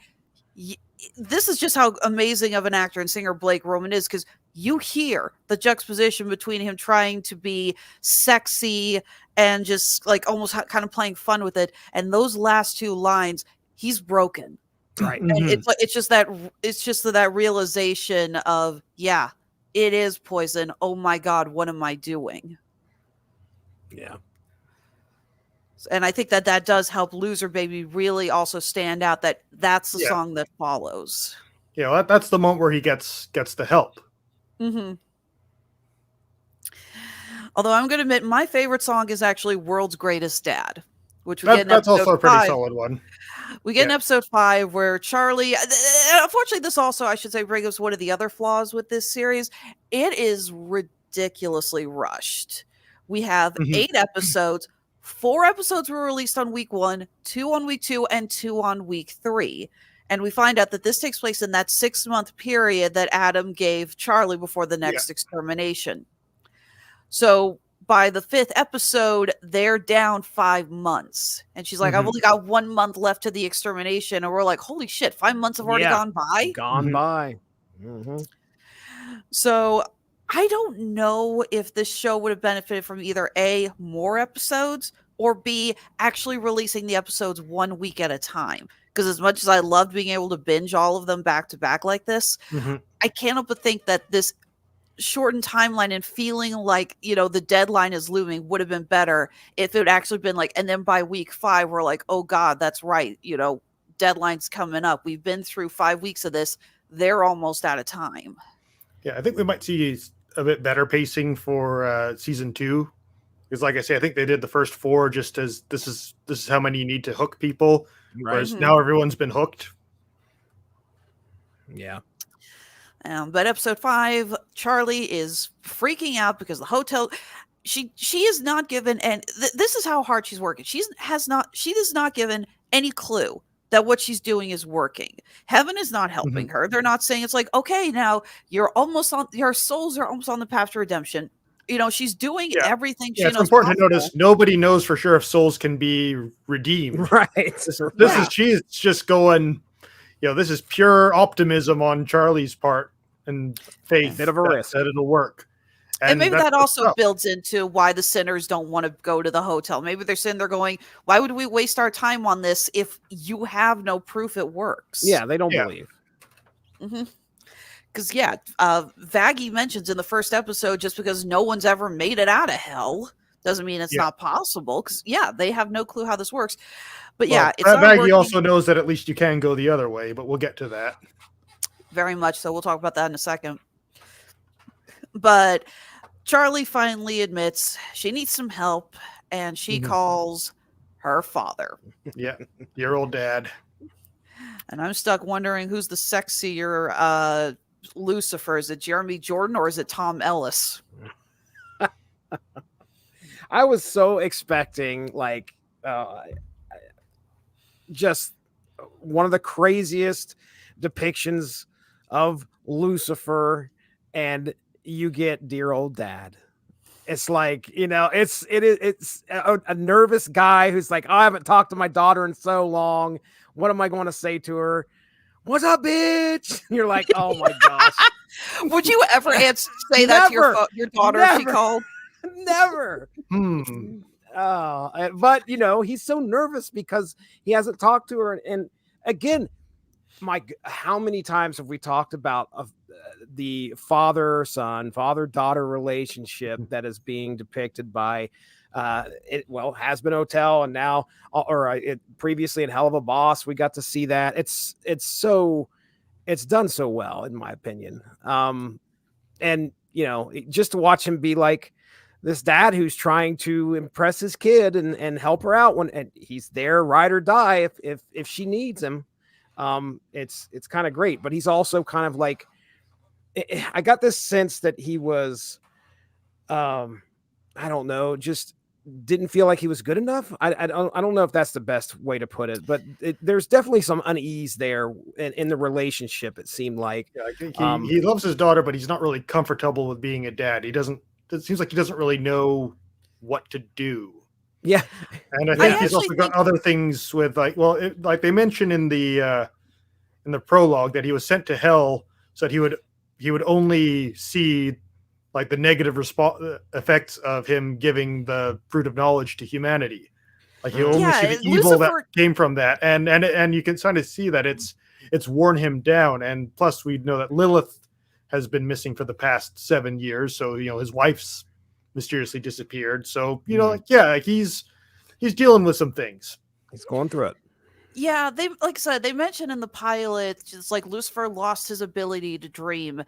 this is just how amazing of an actor and singer Blake Roman is, because you hear the juxtaposition between him trying to be sexy and just like almost kind of playing fun with it, and those last two lines, he's broken. Right. And it's just that realization of, yeah, it is poison. Oh my God, what am I doing? Yeah. And I think that does help Loser Baby really also stand out. That's the song that follows. Yeah, that's the moment where he gets the help. Mm-hmm. Although I'm going to admit, my favorite song is actually "World's Greatest Dad," which we get in that's also a pretty 5. solid one. We get in episode 5 where Charlie. Unfortunately, this also, I should say, brings up one of the other flaws with this series. It is ridiculously rushed. We have 8 episodes. 4 episodes were released on week 1, 2 on week 2, and 2 on week 3. And we find out that this takes place in that 6-month period that Adam gave Charlie before the next extermination. So by the 5th episode, they're down 5 months. And she's like, I've only got 1 month left to the extermination. And we're like, holy shit, 5 months have already gone by? Gone by. So I don't know if this show would have benefited from either A, more episodes, or B, actually releasing the episodes 1 week at a time. Because as much as I loved being able to binge all of them back to back like this, I can't help but think that this shortened timeline and feeling like, the deadline is looming would have been better if it had actually been like, and then by week 5, we're like, oh God, that's right. Deadline's coming up. We've been through 5 weeks of this. They're almost out of time. Yeah, I think we might see a bit better pacing for season 2. Because like I say, I think they did the first 4 just as this is how many you need to hook people. Right. Whereas now everyone's been hooked. Yeah. But episode 5, Charlie is freaking out because the hotel, she is not given, and this is how hard she's working. She is not given any clue that what she's doing is working. Heaven is not helping her. They're not saying it's like, okay, now your souls are almost on the path to redemption. She's doing everything she knows. It's important to notice nobody knows for sure if souls can be redeemed. Right. She's just going, this is pure optimism on Charlie's part and faith bit of a risk that it'll work. And maybe that also builds into why the sinners don't want to go to the hotel. Maybe they're sitting there going, why would we waste our time on this if you have no proof it works? Yeah, they don't believe. Because, Vaggie mentions in the first episode, just because no one's ever made it out of hell doesn't mean it's not possible. Because, they have no clue how this works. But, it's not Vaggie working. also knows that at least you can go the other way, but we'll get to that. Very much so. We'll talk about that in a second. But Charlie finally admits she needs some help, and she calls her father. Yeah, your old dad. And I'm stuck wondering who's the sexier Lucifer. Is it Jeremy Jordan or is it Tom Ellis? I was so expecting just one of the craziest depictions of Lucifer, and you get dear old dad. It's like, it's a nervous guy who's like, I haven't talked to my daughter in so long. What am I going to say to her? What's up, bitch? And you're like, oh my gosh. Would you ever say that to your daughter if she called? Never. But he's so nervous because he hasn't talked to her. And again, how many times have we talked about the father-son, father-daughter relationship that is being depicted by Hazbin Hotel, and now previously in Hell of a Boss, we got to see that. It's so it's done so well, in my opinion. And just to watch him be like this dad who's trying to impress his kid and help her out and he's there, ride or die if she needs him. It's kind of great, but he's also kind of like, I got this sense that he was, I don't know, just didn't feel like he was good enough. I don't know if that's the best way to put it, but there's definitely some unease there in the relationship. It seemed like he loves his daughter, but he's not really comfortable with being a dad. It seems like he doesn't really know what to do. Yeah, and I think he's also got other things with like they mentioned in the prologue that he was sent to hell so that he would only see like the negative effects of him giving the fruit of knowledge to humanity. Like you only see the evil that came from that, and you can kind of see that it's worn him down. And plus, we know that Lilith has been missing for the past 7 years, so his wife's mysteriously disappeared. So he's dealing with some things. He's going through it. Yeah, like I said, they mentioned in the pilot, just like Lucifer lost his ability to dream.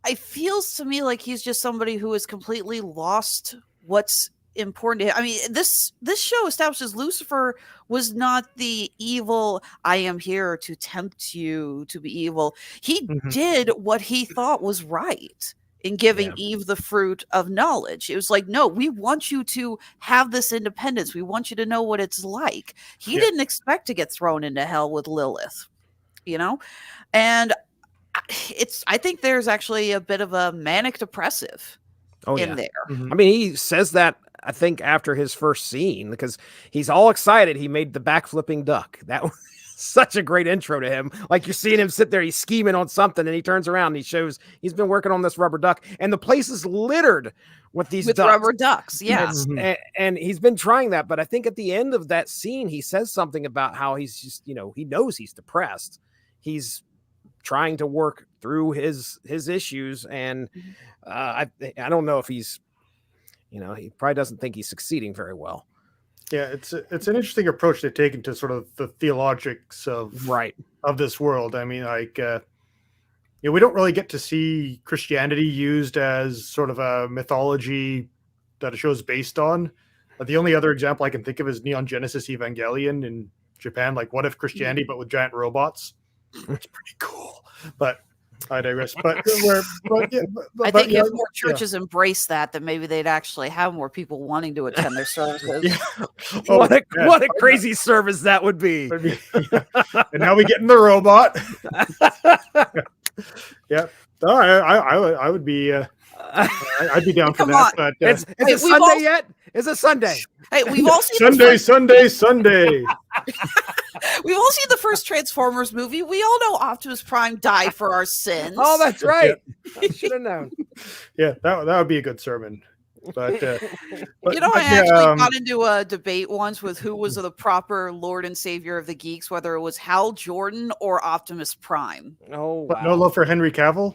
It feels to me like he's just somebody who has completely lost what's important to him. I mean, this show establishes Lucifer was not the evil, I am here to tempt you to be evil. He did what he thought was right in giving Eve the fruit of knowledge. It was like, no, we want you to have this independence. We want you to know what it's like. He didn't expect to get thrown into hell with Lilith, and I think there's actually a bit of a manic depressive in there. I mean, he says that, I think, after his first scene, because he's all excited. He made the backflipping duck. That was such a great intro to him. Like, you're seeing him sit there, he's scheming on something, and he turns around and he shows he's been working on this rubber duck, and the place is littered with these ducks. Rubber ducks. Yeah. And he's been trying that, but I think at the end of that scene, he says something about how he's just, he knows he's depressed. He's trying to work through his issues, and I don't know if he's, he probably doesn't think he's succeeding very well. Yeah, it's an interesting approach they've taken to sort of the theologics of this world. I mean, like, we don't really get to see Christianity used as sort of a mythology that a show is based on. The only other example I can think of is Neon Genesis Evangelion in Japan. Like, what if Christianity but with giant robots? It's pretty cool, but I digress. But I think if more churches embrace that, then maybe they'd actually have more people wanting to attend their services. What a crazy service that would be. And now we get in the robot. Yeah, no, I would be. I'd be down for that. But, is it Sunday yet? Is it Sunday? Hey, we've all seen Sunday. We've all seen the first Transformers movie. We all know Optimus Prime died for our sins. Oh, that's right. I should have known. Yeah, that would be a good sermon. But I actually got into a debate once with who was the proper Lord and Savior of the geeks, whether it was Hal Jordan or Optimus Prime. Oh, wow. But no love for Henry Cavill?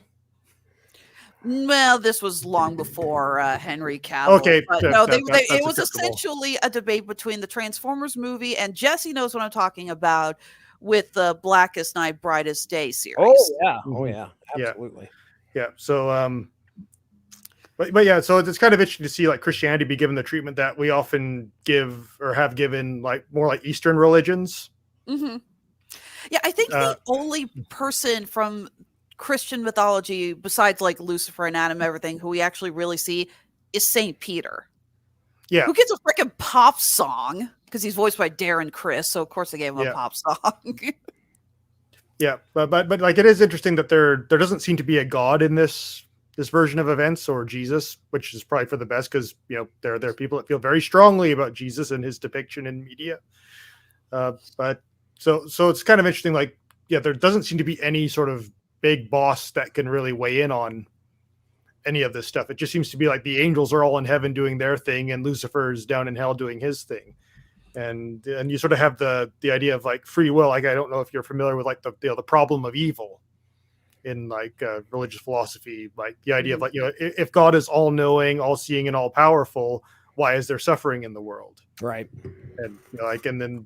Well, this was long before Henry Cavill. Okay, but no, it was essentially a debate between the Transformers movie, and Jesse knows what I'm talking about, with the Blackest Night, Brightest Day series. Oh yeah, absolutely. Yeah. So, but yeah, so it's kind of interesting to see like Christianity be given the treatment that we often give or have given like more like Eastern religions. Mm-hmm. Yeah, I think the only person from Christian mythology, besides like Lucifer and Adam, everything, who we actually really see is Saint Peter. Yeah, who gets a freaking pop song because he's voiced by Darren Criss, so of course they gave him a pop song. Yeah, but like it is interesting that there doesn't seem to be a god in this version of events, or Jesus, which is probably for the best, because there are people that feel very strongly about Jesus and his depiction in media. But so it's kind of interesting. Like, there doesn't seem to be any sort of big boss that can really weigh in on any of this stuff. It just seems to be like the angels are all in heaven doing their thing, and Lucifer's down in hell doing his thing. And you sort of have the idea of like free will. Like, I don't know if you're familiar with like the problem of evil in like religious philosophy, like the idea of like, if God is all knowing, all seeing, and all powerful, why is there suffering in the world? Right. And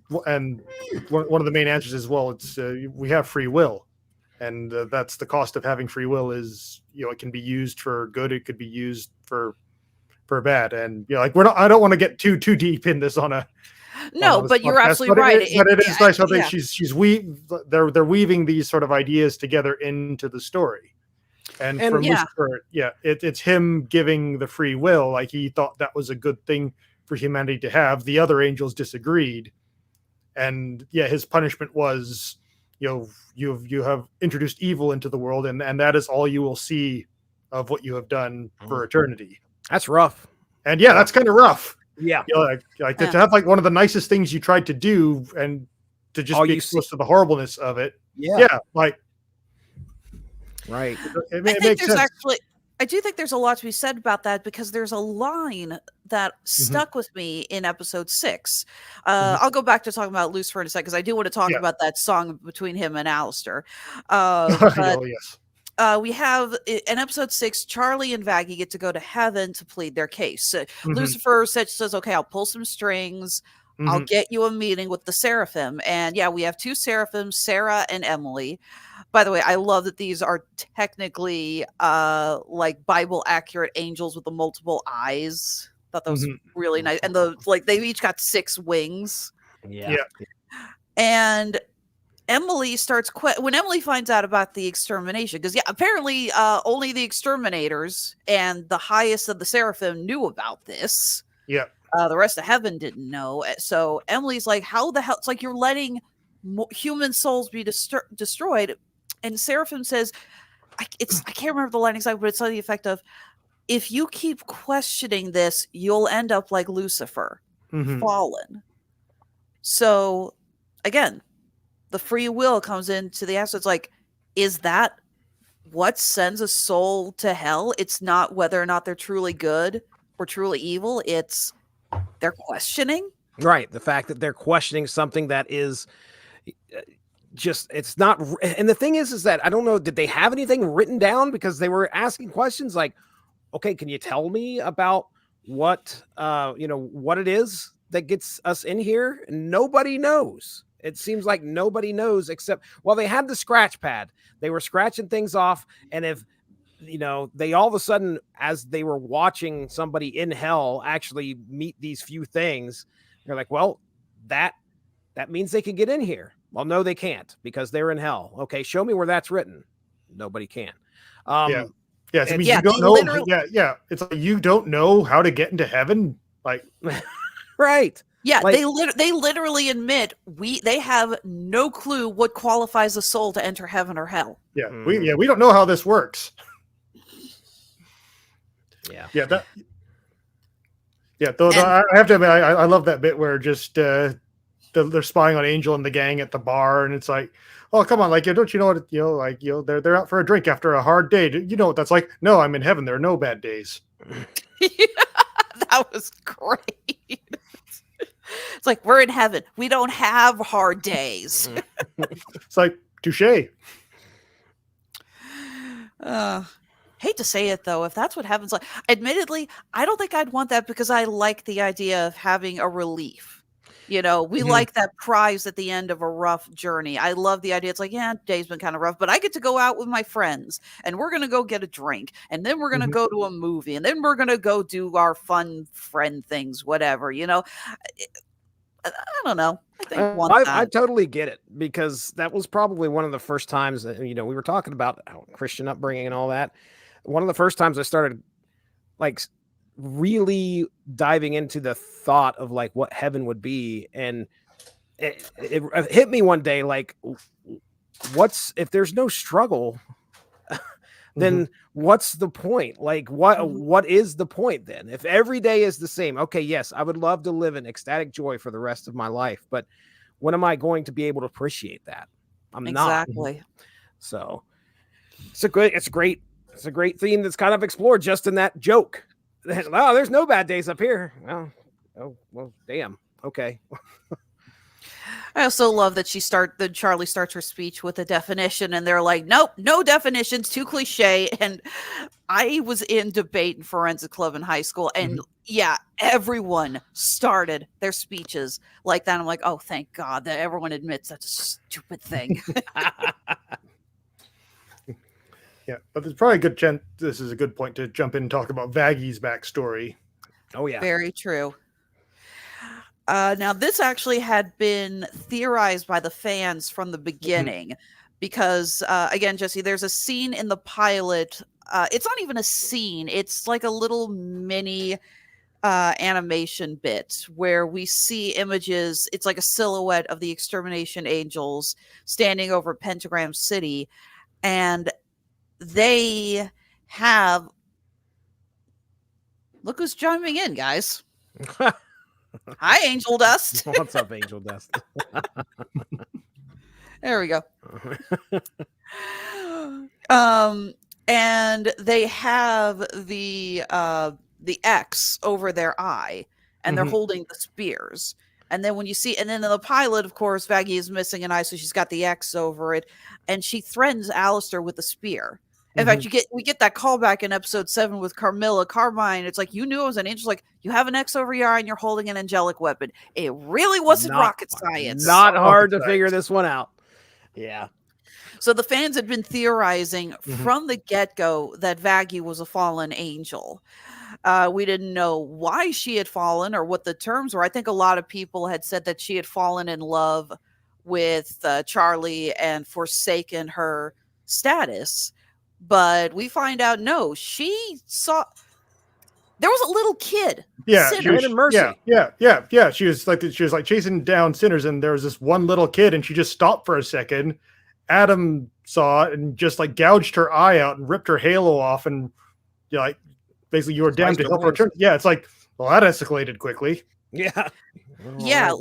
and one of the main answers is, well, it's we have free will. and that's the cost of having free will. Is it can be used for good, it could be used for bad, and like I don't want to get too deep in this on a No, this but you're podcast, absolutely right. But it is nice how yeah. they're weaving these sort of ideas together into the story. And for Lucifer, it's him giving the free will. Like he thought that was a good thing for humanity to have. The other angels disagreed, and his punishment was, you have introduced evil into the world, and that is all you will see of what you have done for eternity. That's rough. And that's kind of rough. Yeah. To have like one of the nicest things you tried to do, and to just be exposed to the horribleness of it. Like. Right. It I think makes there's sense. I do think there's a lot to be said about that, because there's a line that stuck with me in episode 6. I'll go back to talking about Lucifer in a second, because I do want to talk about that song between him and Alistair. But Yes. we have in episode 6, Charlie and Vaggie get to go to heaven to plead their case. Lucifer says, okay, I'll pull some strings. I'll get you a meeting with the seraphim. And we have 2 seraphims, Sarah and Emily. By the way, I love that these are technically like Bible accurate angels with the multiple eyes. Thought that was really nice. And they've each got 6 wings. Yeah. And Emily starts when Emily finds out about the extermination, because apparently only the exterminators and the highest of the seraphim knew about this. Yeah. The rest of heaven didn't know. So Emily's like, how the hell? It's like you're letting human souls be destroyed. And Seraphim says, I can't remember the line exactly, but it's on the effect of, if you keep questioning this, you'll end up like Lucifer, fallen. So again, the free will comes into the answer. It's like, is that what sends a soul to hell? It's not whether or not they're truly good or truly evil. It's they're questioning. Right. The fact that they're questioning something that is just, it's not. And the thing is that I don't know, did they have anything written down? Because they were asking questions like, okay, can you tell me about what it is that gets us in here? Nobody knows. It seems like nobody knows, except, they had the scratch pad. They were scratching things off. And if, they all of a sudden, as they were watching somebody in hell actually meet these few things, they're like, well, that means they can get in here. Well, no, they can't, because they're in hell. Okay, show me where that's written. Nobody can. Yes, I mean, you don't know. It's like, you don't know how to get into heaven. Like, right. Yeah, they literally admit they have no clue what qualifies a soul to enter heaven or hell. Yeah, we don't know how this works. Yeah. Though I have to admit, I love that bit where just they're spying on Angel and the gang at the bar, and it's like, oh, come on, like, don't you know what, they're out for a drink after a hard day. You know what that's like? No, I'm in heaven. There are no bad days. That was great. It's like, we're in heaven. We don't have hard days. It's like, touche. Hate to say it, though, if that's what happens, like, admittedly, I don't think I'd want that, because I like the idea of having a relief. We like that prize at the end of a rough journey. I love the idea. It's like, day's been kind of rough, but I get to go out with my friends, and we're going to go get a drink, and then we're going to go to a movie, and then we're going to go do our fun friend things, whatever, I don't know. I totally get it, because that was probably one of the first times that, we were talking about Christian upbringing and all that. One of the first times I started like really diving into the thought of like what heaven would be. And it hit me one day, like, if there's no struggle, then what's the point? Like, what is the point then? If every day is the same, okay, yes, I would love to live in ecstatic joy for the rest of my life, but when am I going to be able to appreciate that? I'm not. Exactly. So it's a great theme that's kind of explored just in that joke. Oh, there's no bad days up here. Well, damn. Okay. I also love that Charlie starts her speech with a definition, and they're like, nope, no definitions, too cliche. And I was in debate and forensic club in high school, and everyone started their speeches like that. I'm like, oh, thank God that everyone admits that's a stupid thing. But there's probably a good chance this is a good point to jump in and talk about Vaggy's backstory. Oh yeah. Very true. Now, this actually had been theorized by the fans from the beginning because, again, Jesse, there's a scene in the pilot. It's not even a scene, it's like a little mini animation bit where we see images. It's like a silhouette of the extermination angels standing over Pentagram City, and they have. Look who's chiming in, guys. Hi, Angel Dust. What's up, Angel Dust? There we go. And they have the X over their eye, and they're holding the spears. And then when you see, and then in the pilot, of course, Vaggy is missing an eye, so she's got the X over it, and she threatens Alistair with a spear. In fact, we get that callback in episode 7 with Carmilla Carmine. It's like, you knew it was an angel. Like, you have an X over your eye and you're holding an angelic weapon. It really wasn't rocket science. Not hard to figure this one out. Yeah. So the fans had been theorizing from the get-go that Vaggy was a fallen angel. We didn't know why she had fallen or what the terms were. I think a lot of people had said that she had fallen in love with Charlie and forsaken her status. But we find out, no, she saw there was a little kid. Yeah, Mercy. Yeah. She was like chasing down sinners, and there was this one little kid, and she just stopped for a second. Adam saw it and just like gouged her eye out and ripped her halo off, and like basically you were damned to help her return. Yeah, it's like, well, that escalated quickly. Yeah. Yeah,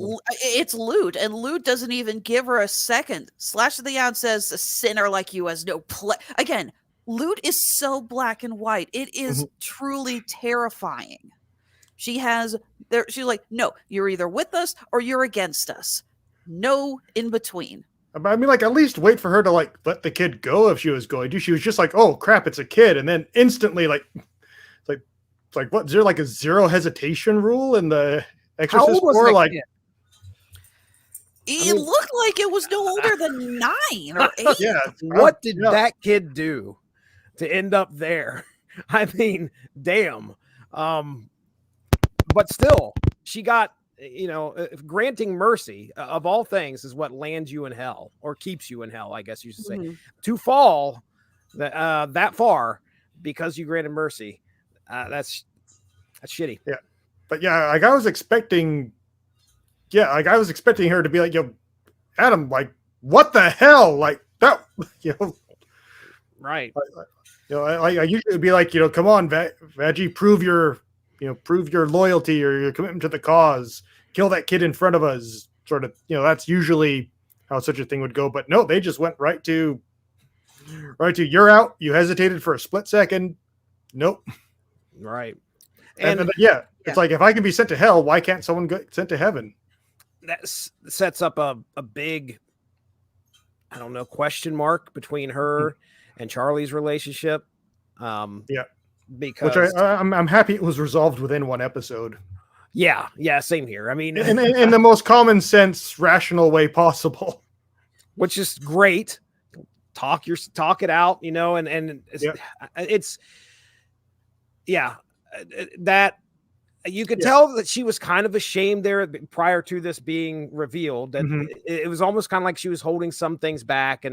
it's Lute, and Lute doesn't even give her a second. Slash of the Out says, a sinner like you has no play. Again, Lute is so black and white. It is truly terrifying. She's like, no, you're either with us or you're against us. No in between. I mean, like, at least wait for her to like let the kid go if she was going to. She was just like, oh crap, it's a kid, and then instantly like what? Is there like a zero hesitation rule in the Exorcist 4? Like, it looked like it was no older than 9 or 8. Yeah. What did that kid do to end up there? I mean, damn. But still, she got, granting mercy of all things is what lands you in hell, or keeps you in hell, I guess you should say. To fall that far because you granted mercy, that's shitty. Yeah. But yeah, like I was expecting her to be like, yo, Adam, like, what the hell? Like that, Right. I usually would be like, come on, Vaggy, prove your loyalty or your commitment to the cause. Kill that kid in front of us. Sort of, that's usually how such a thing would go. But no, they just went right to you're out. You hesitated for a split second. Nope. Right. And it's like, if I can be sent to hell, why can't someone get sent to heaven? That sets up a big, I don't know, question mark between her and Charlie's relationship. Because which I'm happy it was resolved within one episode. Yeah, same here. I mean, in the most common sense, rational way possible, which is great. Talk it out, and it's that you could tell that she was kind of ashamed there prior to this being revealed, that it was almost kind of like she was holding some things back,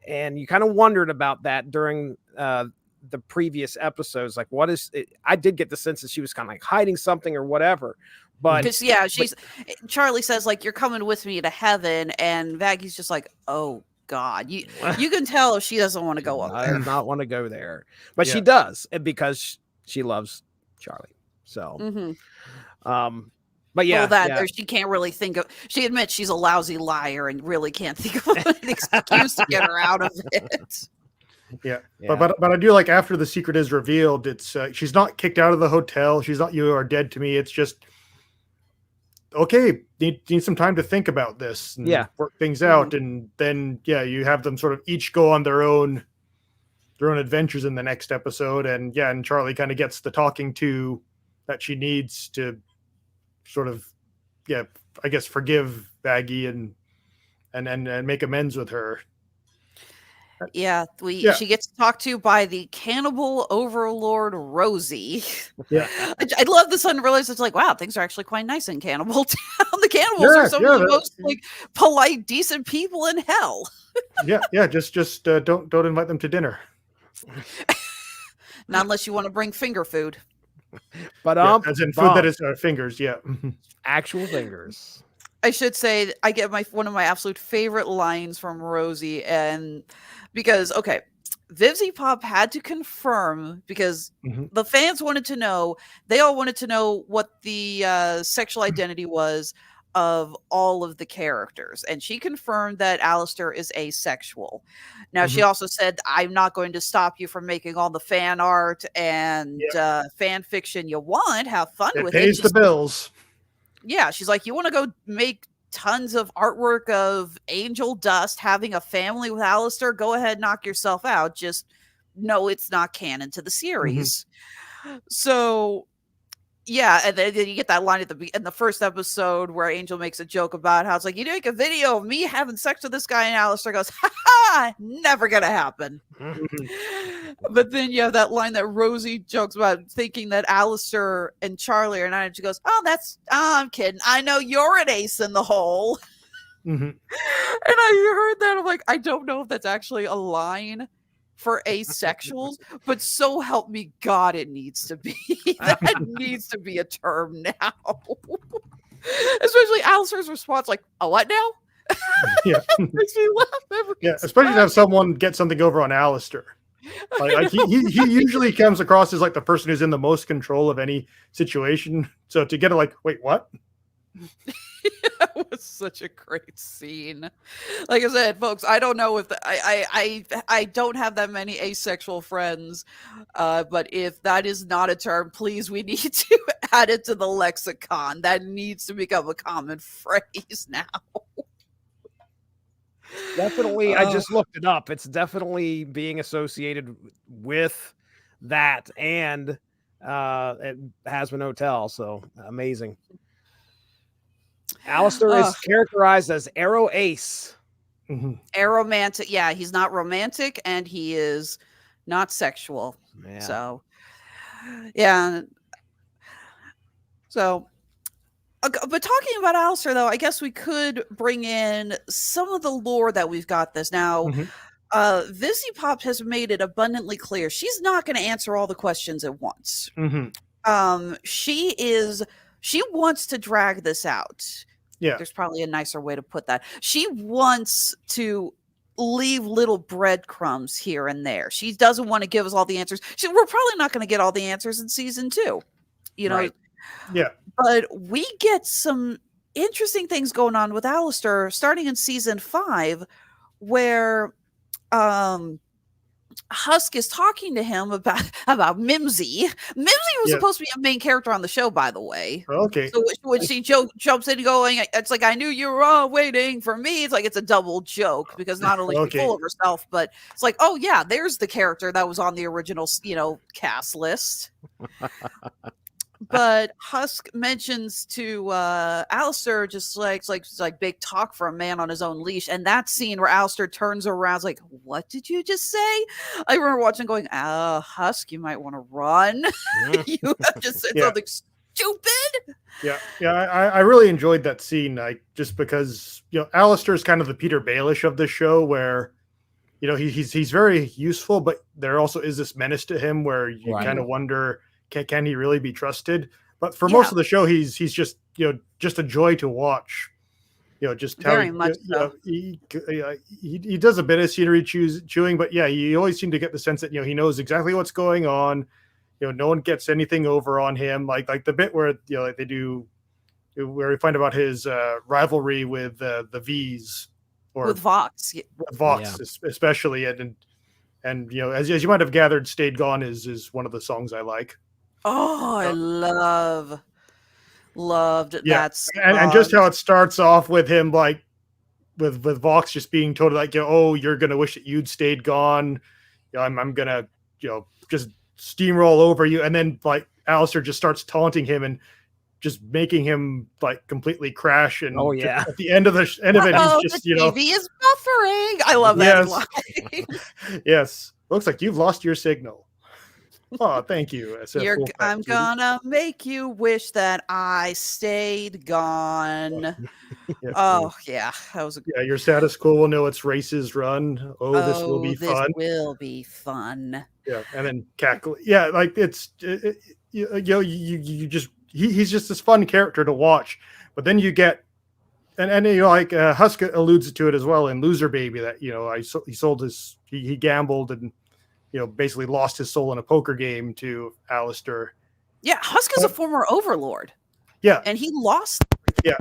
and you kind of wondered about that during the previous episodes. Like, what is it? I did get the sense that she was kind of like hiding something or whatever. But Charlie says, like, you're coming with me to heaven, and Vaggy's just like, oh God, you can tell she doesn't want to go up there. Does not want to go there, but she does, because she loves Charlie. So, but she can't really think of. She admits she's a lousy liar and really can't think of an excuse to get her out of it. Yeah. But I do like, after the secret is revealed, it's she's not kicked out of the hotel. She's not, you are dead to me. It's just, okay, need some time to think about this and work things out, and then you have them sort of each go on their own adventures in the next episode, and Charlie kind of gets the talking to that she needs to sort of I guess forgive Vaggy and make amends with her. Yeah, Yeah. she gets talked to by the cannibal overlord Rosie. Yeah. I love this unrealized. It's like, wow, things are actually quite nice in Cannibal Town. The cannibals are some of the most like polite, decent people in hell. Yeah. Just don't invite them to dinner. Not unless you want to bring finger food. But As in food that is fingers. Yeah. actual fingers. I should say I get one of my absolute favorite lines from Rosie, and because Vivzy Pop had to confirm because the fans wanted to know, they all wanted to know what the sexual identity was of all of the characters, and she confirmed that Alistair is asexual. Now she also said, "I'm not going to stop you from making all the fan art and fan fiction you want. Have fun with it. It pays the bills." Yeah, she's like, you want to go make tons of artwork of Angel Dust having a family with Alistair? Go ahead, knock yourself out. Just no, it's not canon to the series. So, yeah, and then you get that line in the first episode where Angel makes a joke about how it's like, you make a video of me having sex with this guy, and Alistair goes, ha ha, never gonna happen. But then you have that line that Rosie jokes about, thinking that Alistair and Charlie are not, and she goes, I'm kidding. I know you're an ace in the hole. And I heard that, I'm like, I don't know if that's actually a line for asexuals, but so help me God, it needs to be. That needs to be a term now. Especially Alistair's response, like, a what now? Yeah. Makes me laugh. Especially to have someone get something over on Alistair. Like he usually comes across as like the person who's in the most control of any situation. So to get it like, wait, what? That was such a great scene. Like I said, folks, I don't know if I don't have that many asexual friends, but if that is not a term, please, we need to add it to the lexicon. That needs to become a common phrase now. Definitely, I just looked it up. It's definitely being associated with that and at Hazbin Hotel. So amazing. Alistair is characterized as Arrow Ace. Aromantic. Yeah, he's not romantic and he is not sexual. Yeah. So, yeah. So, but talking about Alistair, though, I guess we could bring in some of the lore that we've got this now. Vizzy Pop has made it abundantly clear she's not going to answer all the questions at once. She wants to drag this out. Yeah. There's probably a nicer way to put that. She wants to leave little breadcrumbs here and there. She doesn't want to give us all the answers. We're probably not going to get all the answers in season 2. You know? Right. Yeah. But we get some interesting things going on with Alistair starting in season 5, where Husk is talking to him about Mimsy. Mimsy was supposed to be a main character on the show, by the way. Okay. So when she jumps in going, it's like, I knew you were all waiting for me. It's like, it's a double joke because not only is she full of herself, but it's like, oh yeah, there's the character that was on the original, cast list. But Husk mentions to Alistair, just like it's like big talk for a man on his own leash. And that scene where Alistair turns around, like, what did you just say? I remember watching going, Husk, you might want to run. You have just said something stupid. Yeah. I really enjoyed that scene. Just because, Alistair's kind of the Peter Baelish of the show, where, he's very useful, but there also is this menace to him where you kind of wonder, can he really be trusted? But for most of the show, he's just just a joy to watch. Just how he does a bit of scenery chewing, but you always seem to get the sense that he knows exactly what's going on. No one gets anything over on him. Like the bit where like they do, where we find about his rivalry with the V's or with Vox, especially, and as you might have gathered, "Stayed Gone" is one of the songs I like. Oh, I loved that song. And just how it starts off with him, like with Vox just being told, like, oh, you're gonna wish that you'd stayed gone. I'm gonna just steamroll over you, and then like Alistair just starts taunting him, and just making him like completely crash. And Oh, yeah. at the end of it, he's just, the TV is buffering. I love that line. Yes. Looks like you've lost your signal. Oh, thank you. I'm gonna make you wish that I stayed gone. Yes, Oh yeah, that was yeah. Your status quo will know its races run. Oh, this will be fun. This will be fun. Yeah, and then cackle. Yeah, like it's you just he's just this fun character to watch. But then you get and like Husk alludes to it as well in Loser Baby that he sold his he gambled and basically lost his soul in a poker game to Alistair. Yeah, Husk is a former overlord. Yeah, and he lost. Yeah,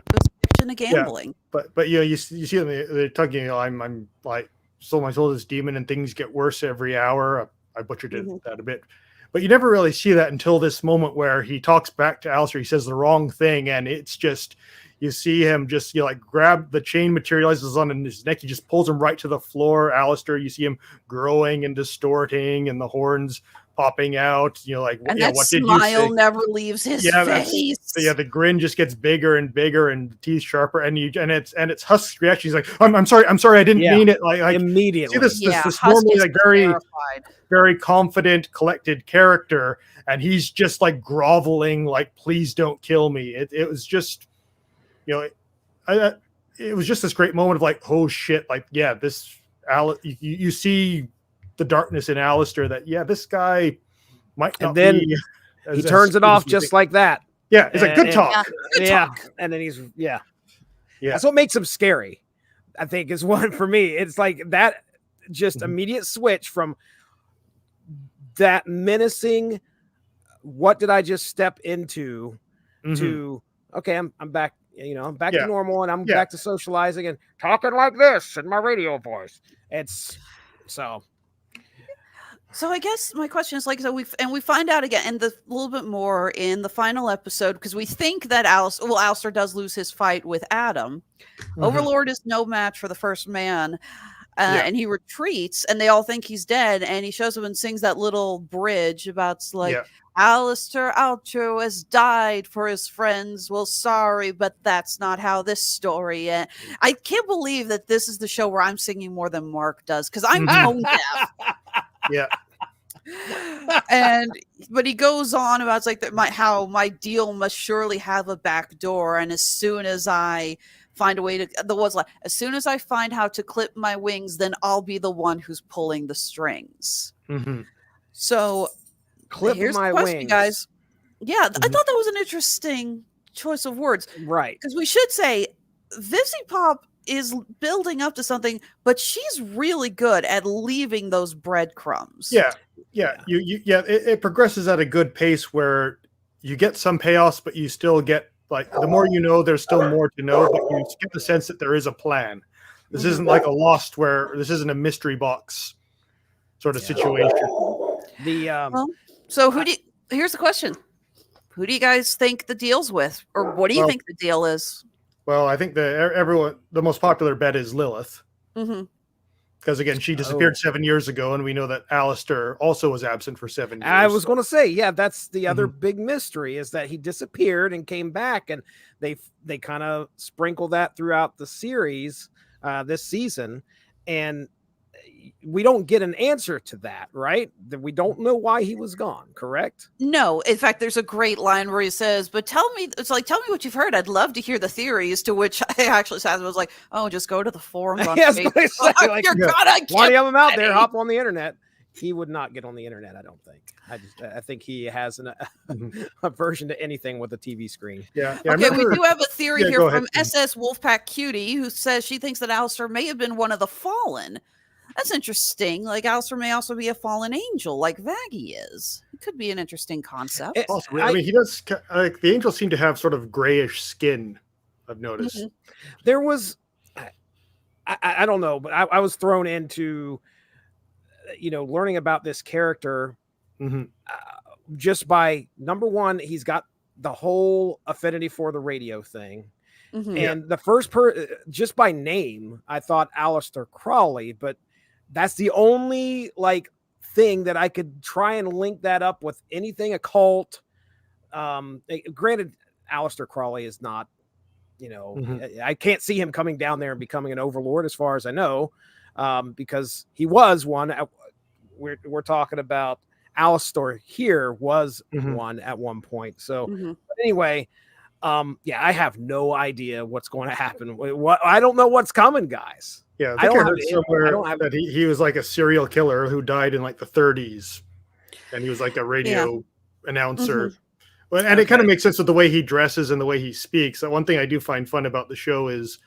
in gambling. Yeah. But you see them they're talking. I'm like sold my soul to this demon, and things get worse every hour. I butchered that a bit, but you never really see that until this moment where he talks back to Alistair. He says the wrong thing, and it's just. You see him just like grab the chain materializes on his neck. He just pulls him right to the floor. Alistair, you see him growing and distorting, and the horns popping out. And that what did you say? Never leaves his face. The grin just gets bigger and bigger, and the teeth sharper. And it's Husk's reaction. He's like, "I'm sorry, I didn't mean it." Like immediately. See this normally like very confident, collected character, and he's just like groveling, like, "Please don't kill me." It was just. It was just this great moment of like, oh shit, like, yeah, this you see the darkness in Alistair that, yeah, this guy might not and then be he turns it off just like that. Yeah, it's a good talk. Yeah, and then he's that's what makes him scary, I think, is one for me. It's like that just immediate switch from that menacing, what did I just step into, to okay, I'm back. I'm back to normal, and I'm back to socializing and talking like this in my radio voice. It's so. So I guess my question is like, we find out again, and a little bit more in the final episode, because we think that Alistair does lose his fight with Adam. Overlord is no match for the first man. And he retreats, and they all think he's dead. And he shows up and sings that little bridge about Alistair Outro has died for his friends. Well, sorry, but that's not how this story ends. I can't believe that this is the show where I'm singing more than Mark does, because I'm tone deaf. Yeah. But he goes on about how my deal must surely have a back door, and as soon as I find a way to as soon as I find how to clip my wings, then I'll be the one who's pulling the strings. So here's the question, wings, guys. Yeah, I thought that was an interesting choice of words, right? Because we should say Vizzy Pop is building up to something, but she's really good at leaving those breadcrumbs. It progresses at a good pace where you get some payoffs, but you still get, like, the more you know, there's still more to know, but you get the sense that there is a plan. This isn't like a Lost, where this isn't a mystery box sort of situation. So here's the question. Who do you guys think the deal's with? Or what do you think the deal is? Well, I think the most popular bet is Lilith. Because again, she disappeared 7 years ago, and we know that Alistair also was absent for 7 years. I was going to say, that's the other big mystery, is that he disappeared and came back, and they kind of sprinkle that throughout the series this season, and we don't get an answer to that, right? That we don't know why he was gone, correct? No. In fact, there's a great line where he says, but tell me what you've heard. I'd love to hear the theories, to which I actually said, was like, oh, just go to the forums on Facebook. You're gonna get 20 of them out there, hop on the internet. He would not get on the internet, I don't think. I think he has an aversion to anything with a TV screen. Okay, we do have a theory here from SS Wolfpack Cutie, who says she thinks that Alistair may have been one of the fallen. That's interesting. Like, Alistair may also be a fallen angel, like Vaggy is. It could be an interesting concept. Possibly. I mean, he does. Like, the angels seem to have sort of grayish skin, I've noticed. There was, I don't know, but I was thrown into, learning about this character just by, number one, he's got the whole affinity for the radio thing. And the first just by name, I thought Aleister Crowley, but that's the only thing that I could try and link that up with anything occult. Granted, Aleister Crowley is not, Mhm. I can't see him coming down there and becoming an overlord, as far as I know, because he was one. We're talking about Aleister here was Mhm. one at one point. So Mhm. but anyway, yeah, I have no idea what's going to happen. What I don't know what's coming, guys. Yeah, I I think I don't have heard it. I somewhere don't have. that he was like a serial killer who died in like the 30s, and he was like a Yeah. radio announcer. Mhm. Well, and it kind of Okay. makes sense with the way he dresses and the way he speaks. One thing I do find fun about the show is,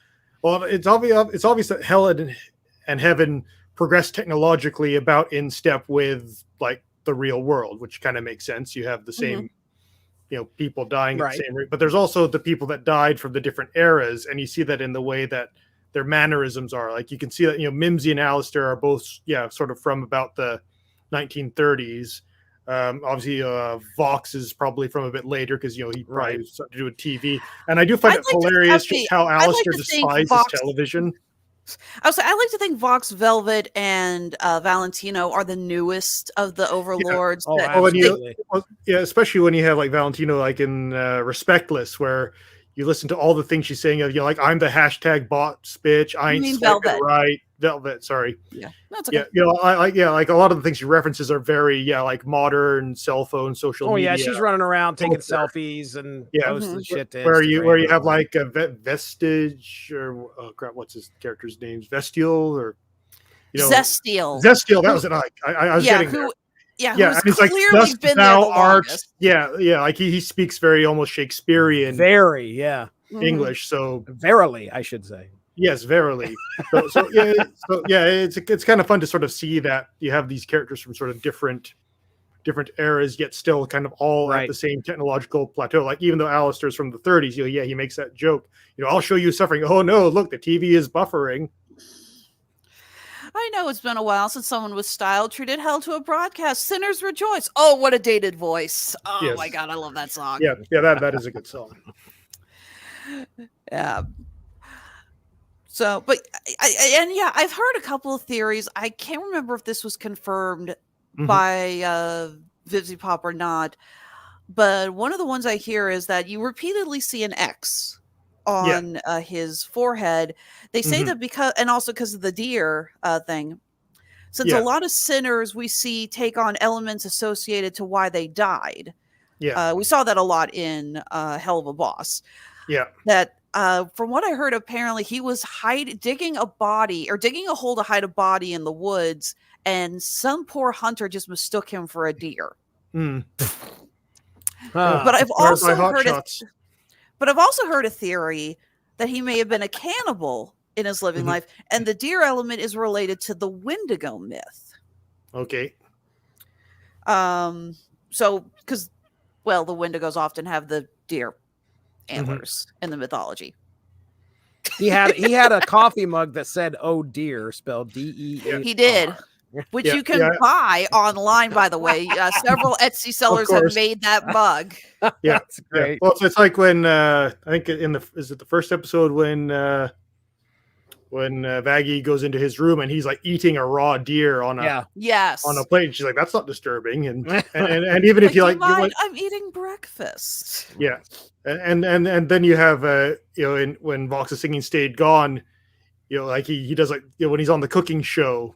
well, it's obvious that hell and heaven progress technologically about in step with like the real world, which kind of makes sense. You have the same, people dying at the Right. same rate, but there's also the people that died from the different eras, and you see that in the way that their mannerisms are. Like you can see that Mimsy and Alistair are both, sort of from about the 1930s. Obviously, Vox is probably from a bit later because he probably Right. has something to do with TV. And I do find it hilarious just how I'd like Alistair to think despises television. I like to think Vox, Velvet, and Valentino are the newest of the overlords. Oh, that Well, when absolutely. especially when you have like Valentino, like in Respectless, where you listen to all the things she's saying, like I'm the hashtag bots bitch, I You ain't mean swiping Velvet? right, Velvet. Sorry, Yeah, that's okay. yeah, like a lot of the things she references are very like modern cell phone, social Oh yeah, media. she's running around taking culture. selfies and Yeah. posting Mhm. shit to Where Instagram. you and have all that. like a vestige or crap, what's his character's name? Vestial or Zestiel. Zestial. That Who- was it. I was yeah, getting there. who? Yeah, Yeah, who's and he's like, clearly "Thus been there the thou art." longest. Yeah, like he speaks very almost Shakespearean Very, yeah. Mhm. English. So Verily, I should say. yes, verily. So it's kind of fun to sort of see that you have these characters from sort of different eras, yet still kind of all at Right. the same technological plateau. Like even though Alistair's from the 30s, he makes that joke. I'll show you suffering. Oh no, look, the TV is buffering. I know it's been a while since someone with style treated hell to a broadcast. Sinners rejoice. Oh, what a dated voice. Oh Yes. my God, I love that song. Yeah, that is a good song. Yeah. So, but I've heard a couple of theories. I can't remember if this was confirmed Mhm. by Vivzy Pop or not. But one of the ones I hear is that you repeatedly see an X on his forehead. They say Mhm. that because, and also because of the deer thing, since Yeah. a lot of sinners we see take on elements associated to why they died. Yeah. We saw that a lot in Hell of a Boss. Yeah. That from what I heard, apparently he was digging a hole to hide a body in the woods, and some poor hunter just mistook him for a deer. Mm. But I've Where's my also hot heard shots? But I've also heard a theory that he may have been a cannibal in his living Mhm. life, and the deer element is related to the Wendigo myth. Okay. So because the Wendigos often have the deer Mm-hmm. antlers in the mythology. He had a coffee mug that said "Oh dear," spelled DEA. He did, which Yeah, you can yeah. buy online, by the way. Several Etsy sellers have course. made that mug. Yeah, That's great. Well, it's like when I think is it the first episode when Vaggie goes into his room and he's like eating a raw deer on a Yeah. Yes. on a plate. And she's like, "That's not disturbing." And even if you like, I'm eating breakfast. yeah, and then you have when Vox is singing "Stayed Gone," like he does like when he's on the cooking show.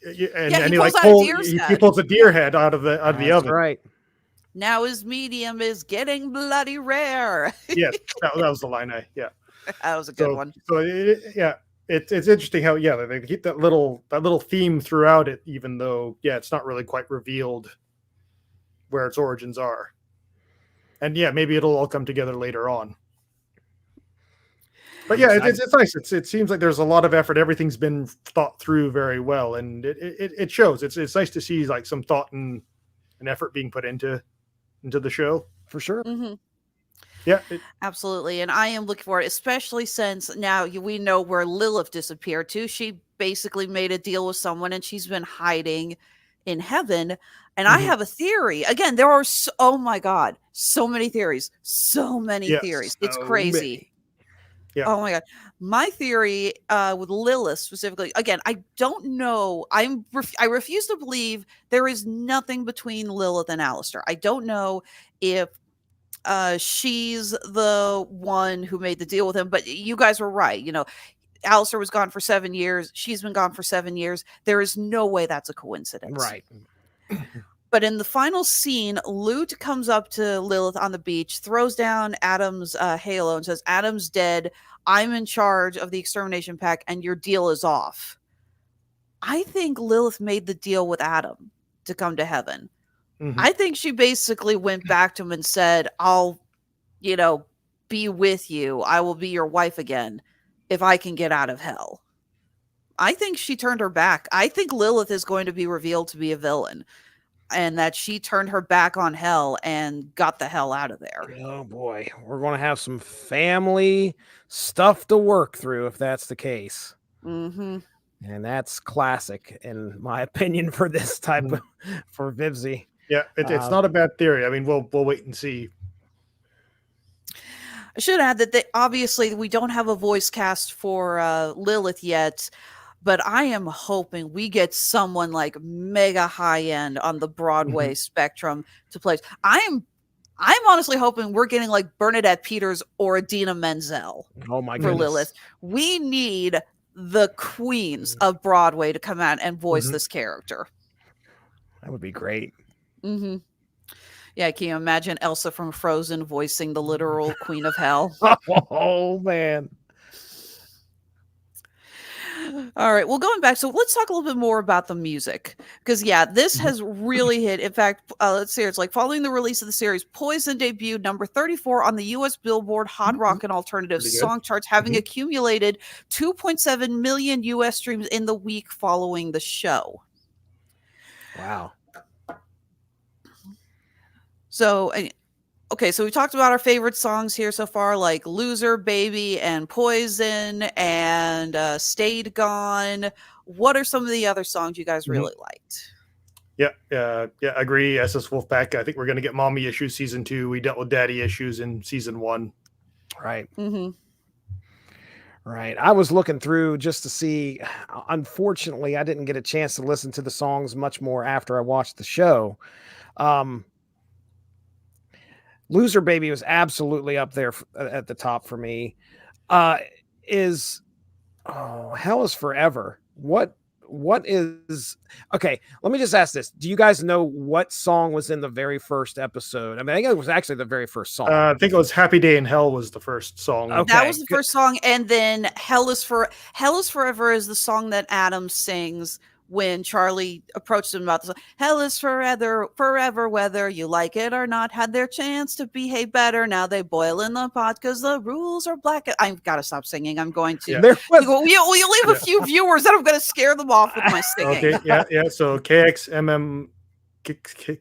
And he he pulls like out a deer's he head. pulls a deer head out of the That's oven. right. Now his medium is getting bloody rare. Yes, that was the line. That was a good one. So it's interesting how they keep that little theme throughout it, even though it's not really quite revealed where its origins are. And maybe it'll all come together later on. But it's nice. It seems like there's a lot of effort. Everything's been thought through very well, and it shows. It's nice to see like some thought and effort being put into the show. For sure. Mm-hmm. Yeah, Absolutely. And I am looking for it, especially since now we know where Lilith disappeared to. She basically made a deal with someone and she's been hiding in heaven. And I have a theory. Again, there are oh my God, so many theories. So many theories. It's crazy. Yeah. Oh my God. My theory with Lilith specifically, again, I don't know. I refuse to believe there is nothing between Lilith and Alistair. I don't know if she's the one who made the deal with him. But you guys were right. You know, Alistair was gone for 7 years. She's been gone for 7 years. There is no way that's a coincidence. Right. But in the final scene, Lute comes up to Lilith on the beach, throws down Adam's halo and says, Adam's dead. I'm in charge of the extermination pack and your deal is off. I think Lilith made the deal with Adam to come to heaven. Mhm. I think she basically went back to him and said, I'll, be with you. I will be your wife again if I can get out of hell. I think she turned her back. I think Lilith is going to be revealed to be a villain and that she turned her back on hell and got the hell out of there. Oh boy, we're going to have some family stuff to work through if that's the case. Mm-hmm. And that's classic, in my opinion, for this type of for Vivzy. Yeah, it's not a bad theory. I mean, we'll wait and see. I should add that obviously we don't have a voice cast for Lilith yet, but I am hoping we get someone like mega high end on the Broadway spectrum to play. I'm honestly hoping we're getting like Bernadette Peters or Idina Menzel Oh my for goodness. Lilith. We need the queens of Broadway to come out and voice this character. That would be great. Mm-hmm. Yeah, can you imagine Elsa from Frozen voicing the literal Queen of Hell? Oh man. All right, well, going back, so let's talk a little bit more about the music, because this has really hit. In fact, let's see, it's like following the release of the series, Poison debuted number 34 on the U.S. Billboard Hot Rock and Alternative Song charts, having accumulated 2.7 million U.S. streams in the week following the show. Wow. So, okay, so we talked about our favorite songs here so far, like Loser, Baby, and Poison, and Stayed Gone. What are some of the other songs you guys really liked? Yeah, agree. SS Wolfpack. I think we're going to get Mommy Issues season 2. We dealt with Daddy Issues in season 1. Right. Mm-hmm. Right. I was looking through just to see. Unfortunately, I didn't get a chance to listen to the songs much more after I watched the show. Loser Baby was absolutely up there at the top for me. Hell is Forever. What is okay? Let me just ask this: do you guys know what song was in the very first episode? I mean, I think it was actually the very first song. I think it was Happy Day in Hell was the first song. Okay. That was the first song, and then Hell is Forever is the song that Adam sings when Charlie approached him about the song. Hell is forever, whether you like it or not. Had their chance to behave better. Now they boil in the pot because the rules are black. I've got to stop singing. I'm going to. There was, Will you leave a few viewers that I'm going to scare them off with my singing? Okay, yeah. So KXMM,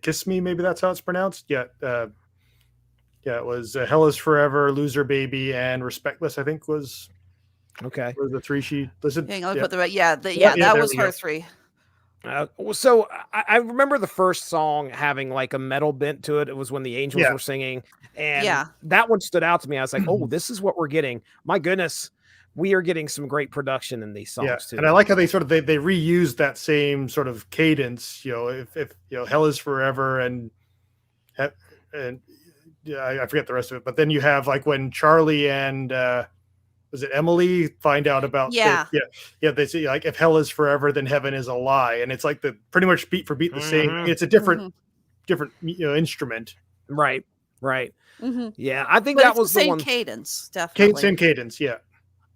Kiss Me, maybe that's how it's pronounced. Yeah, it was Hell is Forever, Loser Baby, and Respectless. I think was the three she listed. Hang on, Yeah. put the right. That there was we her go. 3. so I remember the first song having like a metal bent to it. It was when the Angels were singing, and that one stood out to me. I was like, "Oh, this is what we're getting." My goodness, we are getting some great production in these songs too. And I like how they they reused that same sort of cadence. If Hell is Forever and I forget the rest of it, but then you have like when Charlie and was it Emily find out about they say like if hell is forever then heaven is a lie, and it's like the pretty much beat for beat the same. It's a different instrument. Right. Mm-hmm. Yeah, I think But that it's was the the same one. cadence, definitely. Same cadence, yeah.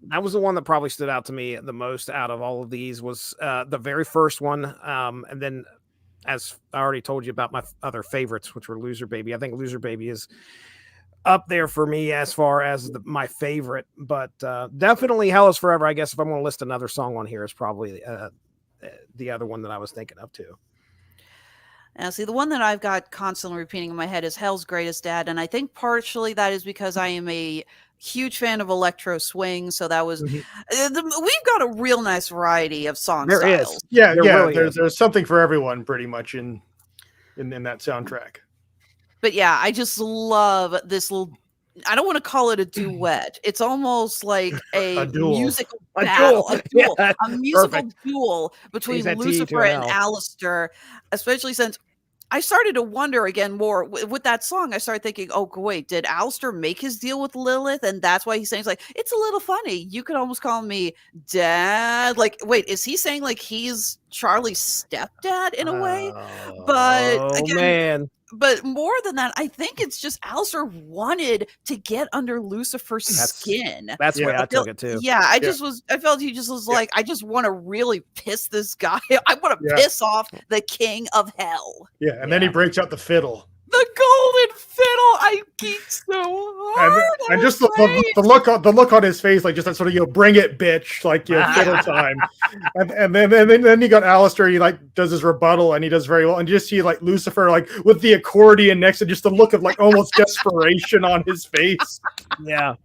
That was the one that probably stood out to me the most out of all of these was the very first one. And then, as I already told you about my other favorites, which were Loser Baby. I think Loser Baby is up there for me as far as my favorite, but definitely Hell is Forever. I guess if I'm going to list another song on here, is probably the other one that I was thinking of too. Now, see, the one that I've got constantly repeating in my head is Hell's Greatest Dad, and I think partially that is because I am a huge fan of electro swing, so that was we've got a real nice variety of song There styles. is. Yeah, There really is. there's something for everyone pretty much in that soundtrack. But yeah, I just love this little. I don't want to call it a duet. It's almost like a duel. musical A battle, duel. a musical Perfect. duel between Change that T to Lucifer an and L. Alistair, especially since I started to wonder again more with that song. I started thinking, oh, wait, did Alistair make his deal with Lilith? And that's why he's saying, like, it's a little funny. You could almost call me dad. Like, wait, is he saying like he's Charlie's stepdad in a way? But again, man. but more than that, I think it's just Alistair wanted to get under Lucifer's skin. That's the way I took it too. Yeah, I felt he just was like, I just want to really piss this guy. I want to piss off the king of hell. Yeah, and then he breaks out the fiddle. The golden fiddle. I geeked so hard. And just the look on his face, like just that sort of, bring it, bitch, like, fiddle time. and then you got Alistair, he like does his rebuttal and he does very well. And you just see like Lucifer, like with the accordion next to just the look of like almost desperation on his face. Yeah.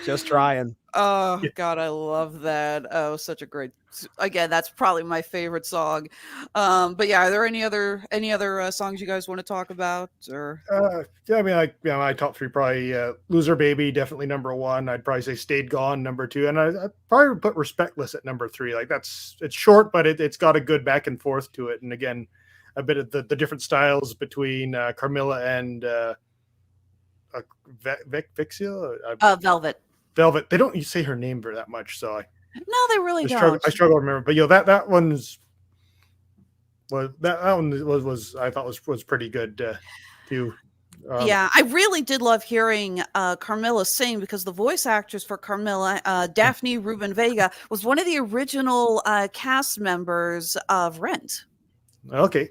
Just trying. Oh God, I love that. Oh, such a great. Again, that's probably my favorite song. But yeah, are there any other songs you guys want to talk about? Or yeah, I mean, my top three probably "Loser Baby" definitely number one. I'd probably say "Stayed Gone" number two, and I'd probably put "Respectless" at number three. Like it's short, but it's got a good back and forth to it, and again, a bit of the different styles between Carmilla and Vixia. Velvet. They don't say her name very that much, so no, they really don't. I struggle to remember, but that one was I thought was pretty good too. Yeah, I really did love hearing Carmilla sing, because the voice actress for Carmilla, Daphne Rubin Vega, was one of the original cast members of Rent. Okay.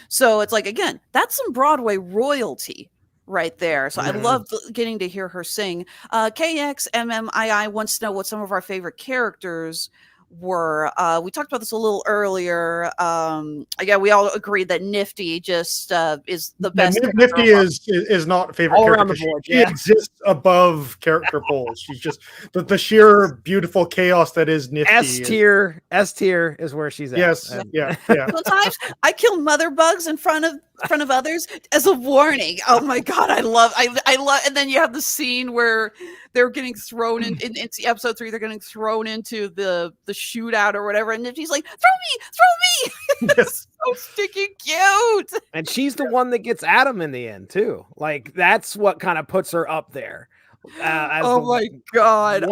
So it's like, again, that's some Broadway royalty right there. So I loved getting to hear her sing. KXMMII wants to know what some of our favorite characters were. We talked about this a little earlier. Again, we all agreed that Nifty just is the best. Nifty is not a favorite all character. around the board. She exists above character polls. She's just the sheer beautiful chaos that is Nifty. S tier is where she's at. Yes, yeah. Sometimes I kill mother bugs in front of others as a warning. Oh my God, I love. And then you have the scene where they're getting thrown in episode 3. They're getting thrown into the shootout or whatever, and Nifty's like, throw me. It's so stinking cute. And she's the one that gets Adam in the end too. Like that's what kind of puts her up there. My God!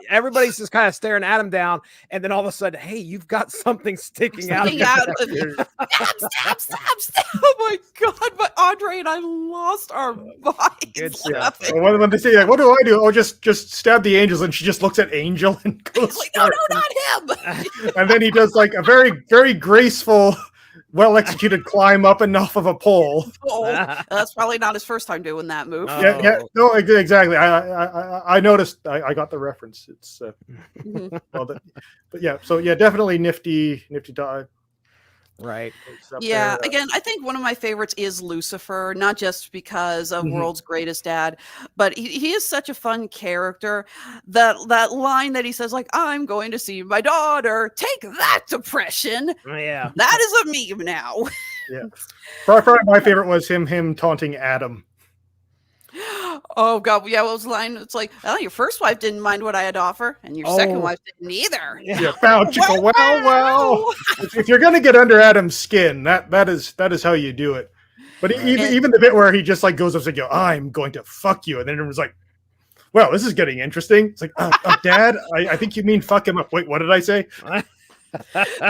Everybody's just kind of staring Adam down, and then all of a sudden, hey, you've got something sticking out of you. Stab! Oh my God! But Andre and I lost our minds. Good stuff. When they say like, "What do I do?" Oh, just stab the angels, and she just looks at Angel and goes, like, "No, not him!" And then he does like a very, very graceful, well-executed climb up and off of a pole. That's probably not his first time doing that move. Yeah, no, exactly. I noticed. I got the reference. It's but yeah. So yeah, definitely Nifty dive. Right. Yeah. Again, I think one of my favorites is Lucifer, not just because of World's Greatest Dad, but he is such a fun character. That line that he says, like, I'm going to see my daughter. Take that, depression. Yeah. That is a meme now. Yeah. Probably my favorite was him taunting Adam. Oh God, yeah, what was the line? It's like, oh, your first wife didn't mind what I had to offer, and your second wife didn't either. Yeah, well. If you're gonna get under Adam's skin, that is how you do it. But even the bit where he just like goes up and goes, I'm going to fuck you, and then everyone's like, well, this is getting interesting. It's like, Dad, I think you mean fuck him up. Wait, what did I say?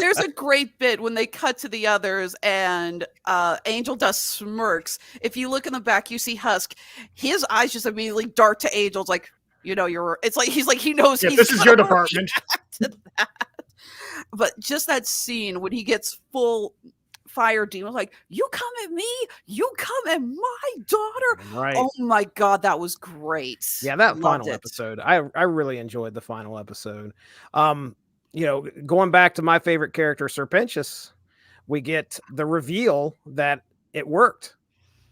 There's a great bit when they cut to the others and Angel does smirks. If you look in the back, you see Husk. His eyes just immediately dart to Angel's like, it's like he knows this is your department. But just that scene when he gets full fire demon, like, you come at me, you come at my daughter. Right. Oh my God, that was great. Yeah, that final episode. I really enjoyed the final episode. Going back to my favorite character, Serpentius, we get the reveal that it worked.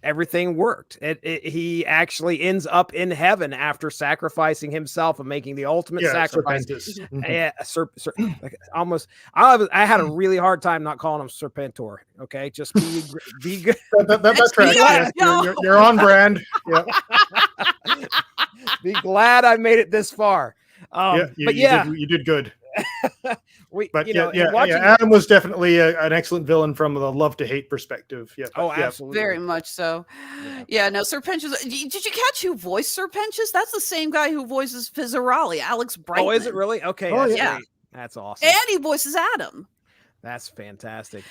Everything worked. He actually ends up in heaven after sacrificing himself and making the ultimate sacrifice. Yeah, almost. I had a really hard time not calling him Serpentor. Okay, just be good. That's right. Yes, you're on brand. Yeah. Be glad I made it this far. You did good. But watching, Adam was definitely an excellent villain from the love to hate perspective. Yeah. oh, yeah. absolutely, Very much so. Yeah. Yeah, no, Sir Pentious. Did you catch who voiced Sir Pentious? That's the same guy who voices Fizzarali, Alex Brightman. Oh, is it really? Okay, Oh, that's yeah. great. That's awesome. And he voices Adam. That's fantastic.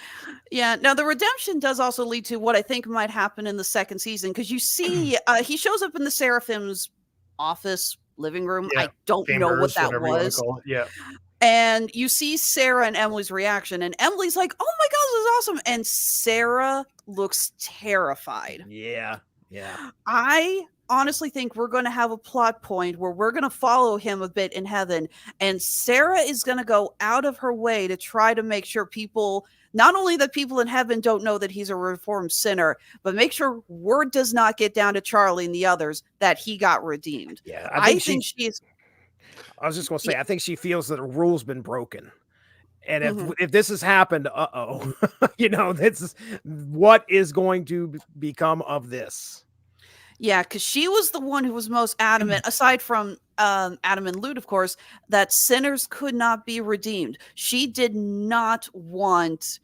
Yeah. Now the redemption does also lead to what I think might happen in the second season, because you see, he shows up in the Seraphim's office, living room. Yeah, I don't know what Chambers, that whatever you wanna was. call it. Yeah. And you see Sarah and Emily's reaction, and Emily's like, "Oh my god, this is awesome!" And Sarah looks terrified. Yeah. I honestly think we're going to have a plot point where we're going to follow him a bit in heaven, and Sarah is going to go out of her way to try to make sure people, not only that people in heaven don't know that he's a reformed sinner, but make sure word does not get down to Charlie and the others that he got redeemed. Yeah. I think she's. I was just going to say, I think she feels that a rule's been broken. And Mhm. if this has happened, this is what is going to become of this. Yeah, because she was the one who was most adamant, aside from Adam and Lute, of course, that sinners could not be redeemed. She did not want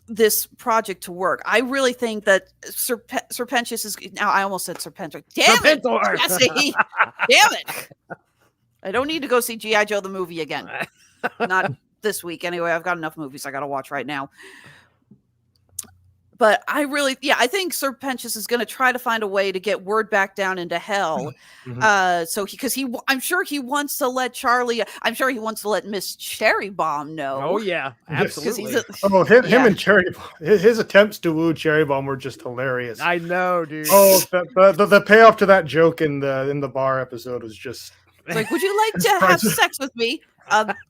this project to work. I really think that Serpentius is now. I almost said Serpentor. Damn it, Serpentor! Jesse! Damn it! I don't need to go see G.I. Joe the movie again. Not this week anyway. I've got enough movies I got to watch right now. But I think Serpentius is going to try to find a way to get word back down into hell. Mhm. I'm sure he wants to let Charlie. I'm sure he wants to let Miss Cherry Bomb know. Oh yeah, absolutely. Him and Cherry Bomb. His attempts to woo Cherry Bomb were just hilarious. I know, dude. Oh, the payoff to that joke in the bar episode was just. It's like, would you like to have sex with me?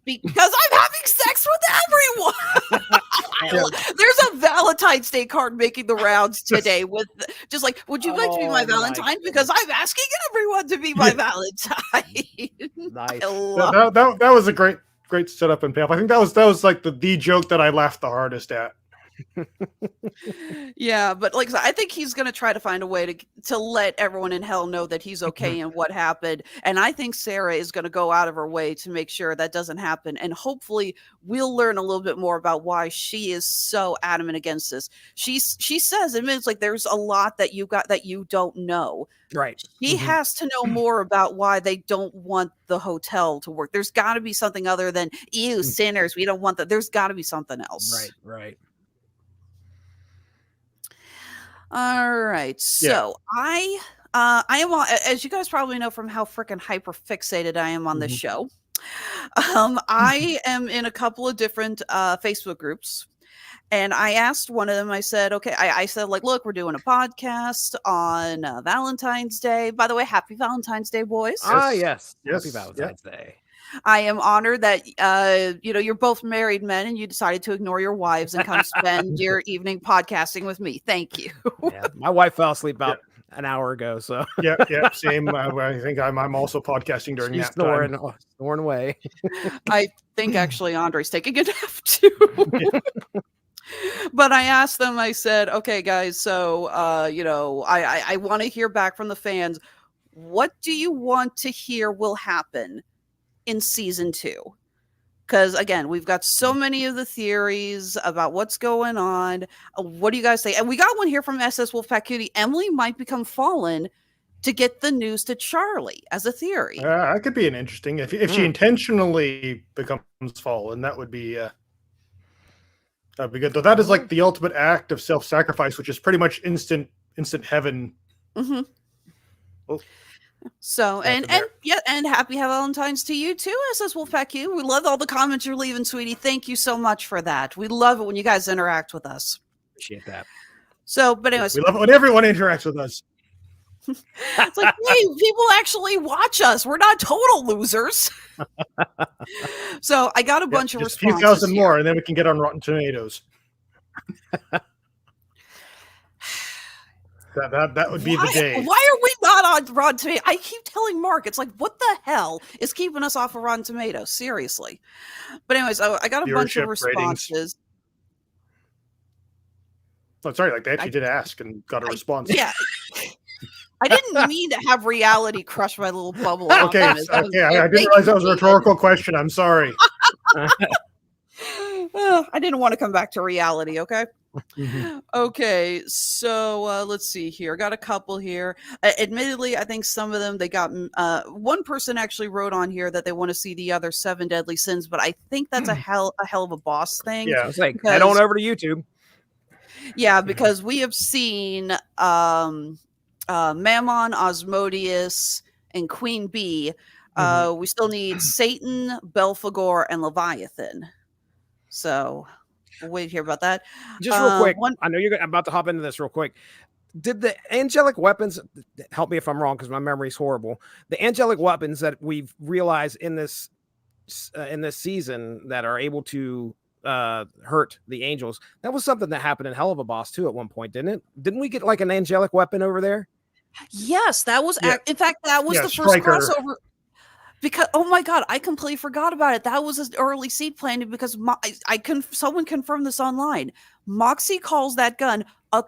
Because I'm having sex with everyone. There's a Valentine's Day card making the rounds today with just like, would you like to be my Valentine? Because I'm asking everyone to be my Valentine. Nice. That was a great setup and payoff. I think that was like the joke that I laughed the hardest at. Yeah, but like I think he's going to try to find a way to let everyone in hell know that he's okay and what happened. And I think Sarah is going to go out of her way to make sure that doesn't happen. And hopefully we'll learn a little bit more about why she is so adamant against this. She says, admits, like there's a lot that you got that you don't know. Right. He has to know more about why they don't want the hotel to work. There's got to be something other than, ew, sinners, we don't want that. There's got to be something else. Right. All right. So I am, as you guys probably know from how freaking hyper fixated I am on this show. I am in a couple of different Facebook groups. And I asked one of them, I said, okay, I said, like, look, we're doing a podcast on Valentine's Day. By the way, happy Valentine's Day, boys. Yes. Happy Valentine's Day. I am honored that, you're both married men and you decided to ignore your wives and come spend your evening podcasting with me. Thank you. Yeah, my wife fell asleep about an hour ago. So yeah, same. I think I'm also podcasting during that snoring, time. Snoring away. I think actually Andre's taking a nap too. But I asked them, I said, okay, guys, so, I want to hear back from the fans. What do you want to hear will happen in season 2? Because again, we've got so many of the theories about what's going on. What do you guys say? And we got one here from SS Wolfpack Cutie. Emily might become Fallen to get the news to Charlie as a theory. That could be an interesting. If she intentionally becomes Fallen, that would be that'd be good. Though that is like the ultimate act of self-sacrifice, which is pretty much instant heaven. Mm-hmm. Oh. So and happy Valentine's to you too, SS Wolfpack U. We love all the comments you're leaving, sweetie. Thank you so much for that. We love it when you guys interact with us. Appreciate that. So, but anyways, we love it when everyone interacts with us. It's like, hey, people actually watch us. We're not total losers. So I got a bunch of responses. A few thousand more, and then we can get on Rotten Tomatoes. That would be the day. Why are we not on Rotten Tomatoes? I keep telling Mark, it's like, what the hell is keeping us off of Rotten Tomatoes? Seriously. But anyways, I got a bunch of responses. Oh, sorry, like they actually did ask and got a response. Yeah. I didn't mean to have reality crush my little bubble. of Okay, optimism. okay. I didn't realize that was a rhetorical question. I'm sorry. I didn't want to come back to reality. Okay. Mhm. Okay, so let's see here. Got a couple here. Admittedly, I think some of them they got. One person actually wrote on here that they want to see the other seven deadly sins, but I think that's a hell of a boss thing. Yeah. I was like, head on over to YouTube. Yeah, because we have seen Mammon, Osmodius, and Queen Bee. We still need Satan, Belphegor, and Leviathan. So we'll wait to hear about that. Just real quick, One, I know I'm about to hop into this real quick. Did the angelic weapons, help me if I'm wrong because my memory's horrible, the angelic weapons that we've realized in this season that are able to hurt the angels, that was something that happened in Hell of a Boss too at one point, didn't it? Didn't we get like an angelic weapon over there? yes, that was. Yeah. In fact, that was Yeah, the first Striker. crossover. Because oh my god, I completely forgot about it. That was an early seed planting because someone confirmed this online. Moxie calls that gun a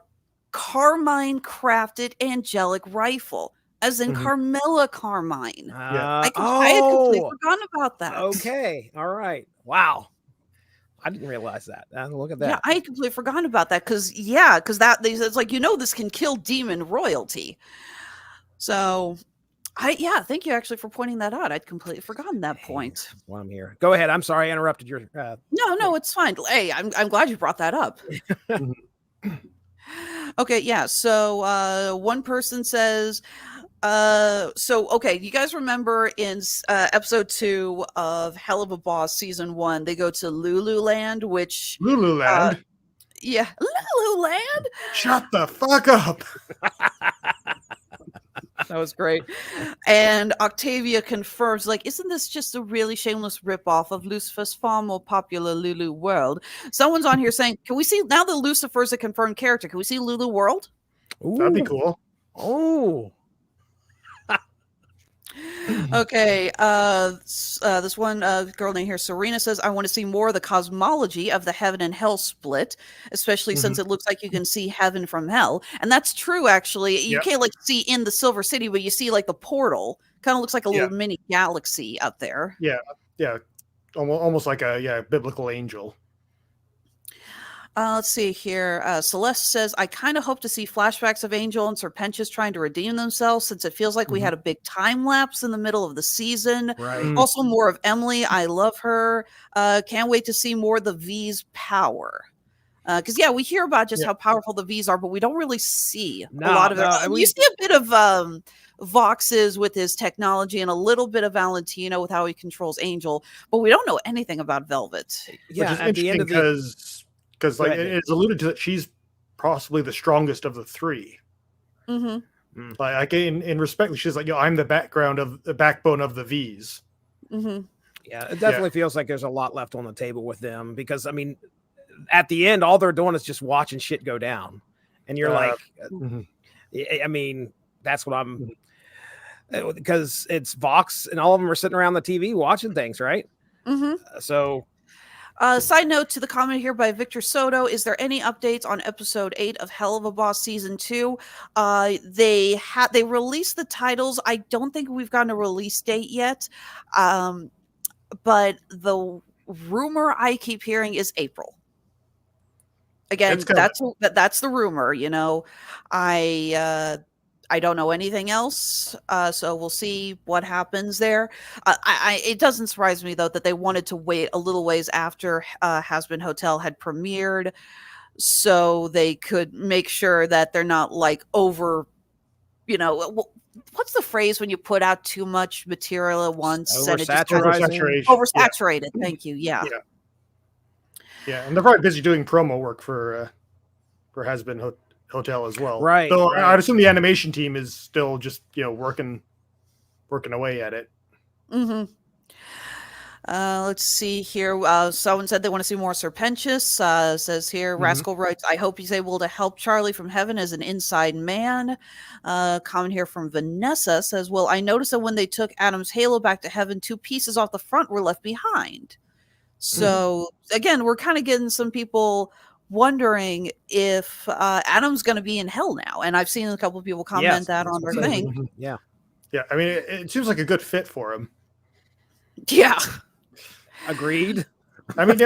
Carmine crafted angelic rifle, as in Carmilla Carmine. I had completely forgotten about that. Okay, all right, wow, I didn't realize that. Look at that. Yeah, I had completely forgotten about that because that it's like this can kill demon royalty. So. Thank you actually for pointing that out. I'd completely forgotten that point. That's why I'm here. Go ahead. I'm sorry I interrupted your. No, it's fine. Hey, I'm glad you brought that up. Okay, yeah. So one person says, okay, you guys remember in episode 2 of Hell of a Boss season 1, they go to Lululand, which Lululand. yeah, Lululand. Shut the fuck up. That was great. And Octavia confirms, like, isn't this just a really shameless ripoff of Lucifer's far more popular Lulu World? Someone's on here saying, can we see, now that Lucifer's a confirmed character, can we see Lulu World? Ooh. That'd be cool. Oh. Okay, this one girl named here, Serena, says, I want to see more of the cosmology of the heaven and hell split, especially since it looks like you can see heaven from hell. And that's true, actually. You can't like see in the Silver City, but you see like the portal. Kind of looks like a little mini galaxy up there. Yeah. Almost like a biblical angel. Let's see here. Celeste says, I kind of hope to see flashbacks of Angel and Serpentius trying to redeem themselves since it feels like we had a big time lapse in the middle of the season. Right. Also, more of Emily. I love her. Can't wait to see more of the V's power. Because, we hear about just how powerful the V's are, but we don't really see a lot of it. We see a bit of Vox's with his technology and a little bit of Valentino with how he controls Angel, but we don't know anything about Velvet. Yeah, which is interesting because like it's alluded to that she's possibly the strongest of the three. Like in respect, she's like, I'm the backbone of the V's. Yeah, it definitely feels like there's a lot left on the table with them because I mean, at the end, all they're doing is just watching shit go down, and you're like, I mean, that's what I'm because it's Vox and all of them are sitting around the TV watching things, right? So. Side note to the comment here by Victor Soto, is there any updates on episode 8 of Hell of a Boss season 2? They released the titles. I don't think we've gotten a release date yet. But the rumor I keep hearing is April. Again, that's the rumor, I don't know anything else, so we'll see what happens there. It doesn't surprise me, though, that they wanted to wait a little ways after Hazbin Hotel had premiered so they could make sure that they're not, like, over, what's the phrase when you put out too much material at once? Oversaturated. Oversaturated, thank you, yeah, and they're probably busy doing promo work for Hazbin Hotel as well, right? So I'd assume the animation team is still just working away at it. Let's see here. Someone said they want to see more Serpentius. Says here, Rascal writes, I hope he's able to help Charlie from heaven as an inside man. Comment here from Vanessa says, well, I noticed that when they took Adam's halo back to heaven, 2 pieces off the front were left behind. So again, we're kind of getting some people wondering if Adam's going to be in hell now, and I've seen a couple of people comment Yes, that that's on what their I'm thing. saying. Yeah. Yeah, I mean, it seems like a good fit for him. Yeah, Agreed. I mean,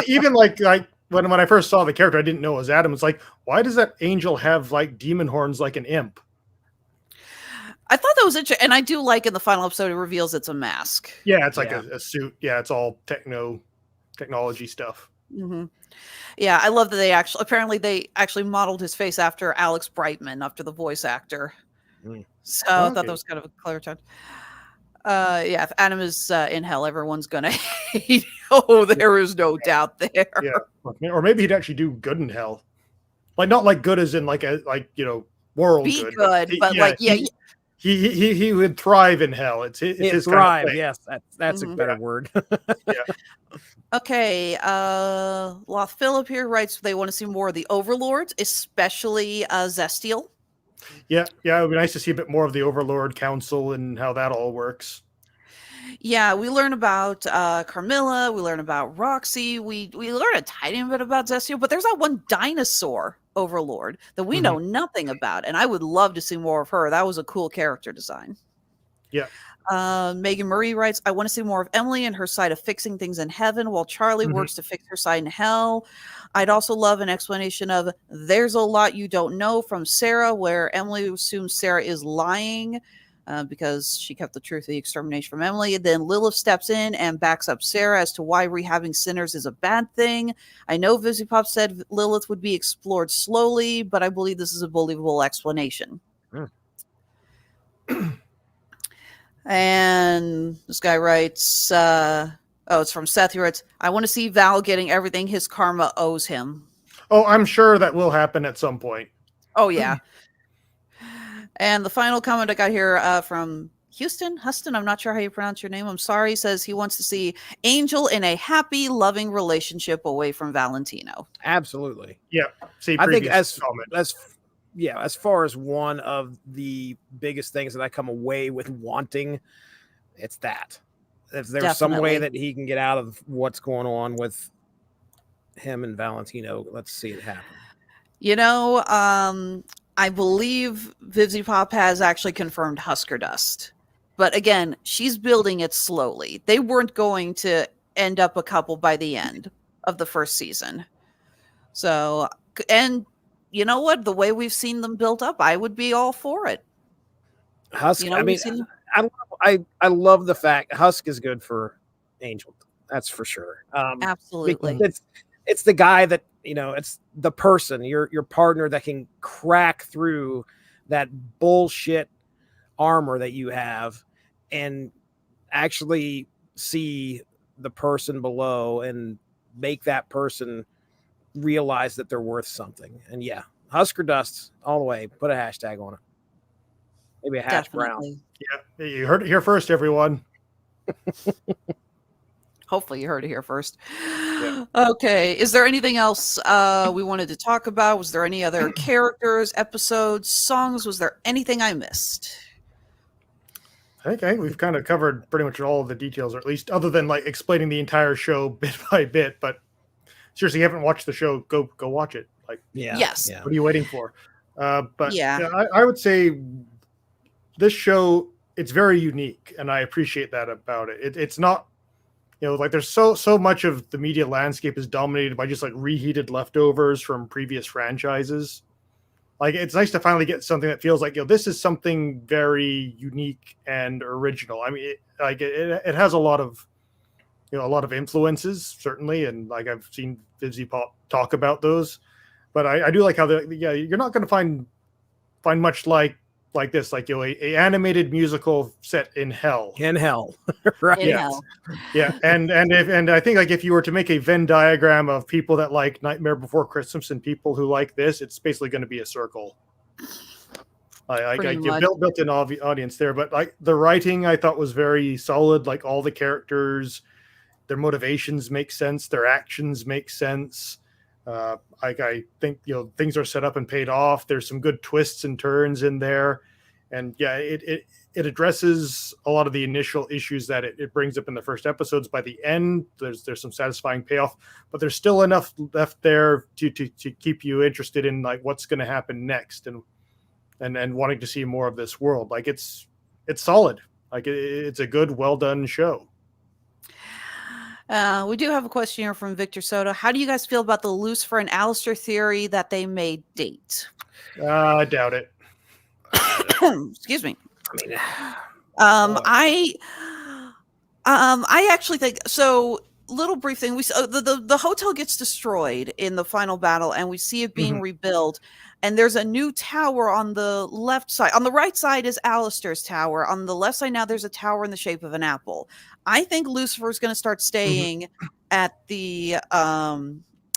even like when I first saw the character, I didn't know it was Adam. It's like, why does that angel have like demon horns like an imp? I thought that was interesting, and I do like in the final episode it reveals it's a mask. Yeah, it's like Yeah. a suit. Yeah, it's all technology stuff. Hmm. Yeah, I love that they actually modeled his face after Alex Brightman, after the voice actor. Mm. So I thought Okay. that was kind of a clever touch. Yeah, if Adam is in hell, everyone's gonna hate. Oh, there is no doubt there. Yeah, or maybe he'd actually do good in hell, like not like good as in like moral Be good, good, but like he would thrive in hell. It's his Thrive. kind of thing. Yes, that's Mhm. a better word. Okay, Loth Phillip here writes they want to see more of the Overlords, especially Zestial. Yeah, it would be nice to see a bit more of the Overlord Council and how that all works. Yeah, we learn about Carmilla, we learn about Roxy, we learn a tiny bit about Zestial, but there's that one dinosaur Overlord that we know nothing about, and I would love to see more of her. That was a cool character design. Yeah. Megan Marie writes, I want to see more of Emily and her side of fixing things in heaven while Charlie works to fix her side in hell. I'd also love an explanation of there's a lot you don't know from Sarah, where Emily assumes Sarah is lying because she kept the truth of the extermination from Emily. And then Lilith steps in and backs up Sarah as to why rehabbing sinners is a bad thing. I know Vizzy Pop said Lilith would be explored slowly, but I believe this is a believable explanation. And this guy writes, it's from Seth. He writes, I want to see Val getting everything his karma owes him. Oh, I'm sure that will happen at some point. Oh, yeah. And the final comment I got here from Huston, I'm not sure how you pronounce your name. I'm sorry. He says he wants to see Angel in a happy, loving relationship away from Valentino. Absolutely. Yeah. See, I think comment. as far as one of the biggest things that I come away with wanting, it's that. If there's some way that he can get out of what's going on with him and Valentino, let's see it happen. You know, I believe Vivzy Pop has actually confirmed Husker Dust. But again, she's building it slowly. They weren't going to end up a couple by the end of the first season. So, and you know what? The way we've seen them built up, I would be all for it. Husk, You know, I mean, I love the fact Husk is good for Angel. That's for sure. Absolutely. It's the guy that, it's the person, your partner that can crack through that bullshit armor that you have and actually see the person below and make that person realize that they're worth something. And yeah, Husker Dust all the way. Put a hashtag on it. Maybe a hash brown. Yeah, you heard it here first, everyone. Hopefully you heard it here first. Yeah. Okay. Is there anything else we wanted to talk about? Was there any other characters, episodes, songs? Was there anything I missed? I think we've kind of covered pretty much all of the details, or at least other than like explaining the entire show bit by bit. But seriously, you haven't watched the show, go watch it. Like, yes. What are you waiting for? But yeah, I would say this show, it's very unique, and I appreciate that about it. It's not, like there's so much of the media landscape is dominated by just like reheated leftovers from previous franchises. Like, it's nice to finally get something that feels like, this is something very unique and original. I mean, it has a lot of, a lot of influences, certainly. And like, I've seen Vivzy Pop talk about those, but I do like how you're not going to find much like this, like, a animated musical set in hell. Right. In hell. Yeah. And I think like if you were to make a Venn diagram of people that like Nightmare Before Christmas and people who like this, it's basically going to be a circle. You built an audience there, but like the writing I thought was very solid. Like all the characters, their motivations make sense, their actions make sense. I think things are set up and paid off. There's some good twists and turns in there, and yeah, it addresses a lot of the initial issues that it brings up in the first episodes. By the end, there's some satisfying payoff, but there's still enough left there to keep you interested in like what's going to happen next, and wanting to see more of this world. Like it's solid. Like it's a good, well done show. We do have a question here from Victor Soto. How do you guys feel about the Lucifer and Alistair theory that they may date? I doubt it. Excuse me. I mean, I actually think so. Little brief thing. We the hotel gets destroyed in the final battle, and we see it being rebuilt. And there's a new tower on the left side. On the right side is Alistair's tower. On the left side now, there's a tower in the shape of an apple. I think Lucifer is going to start staying at the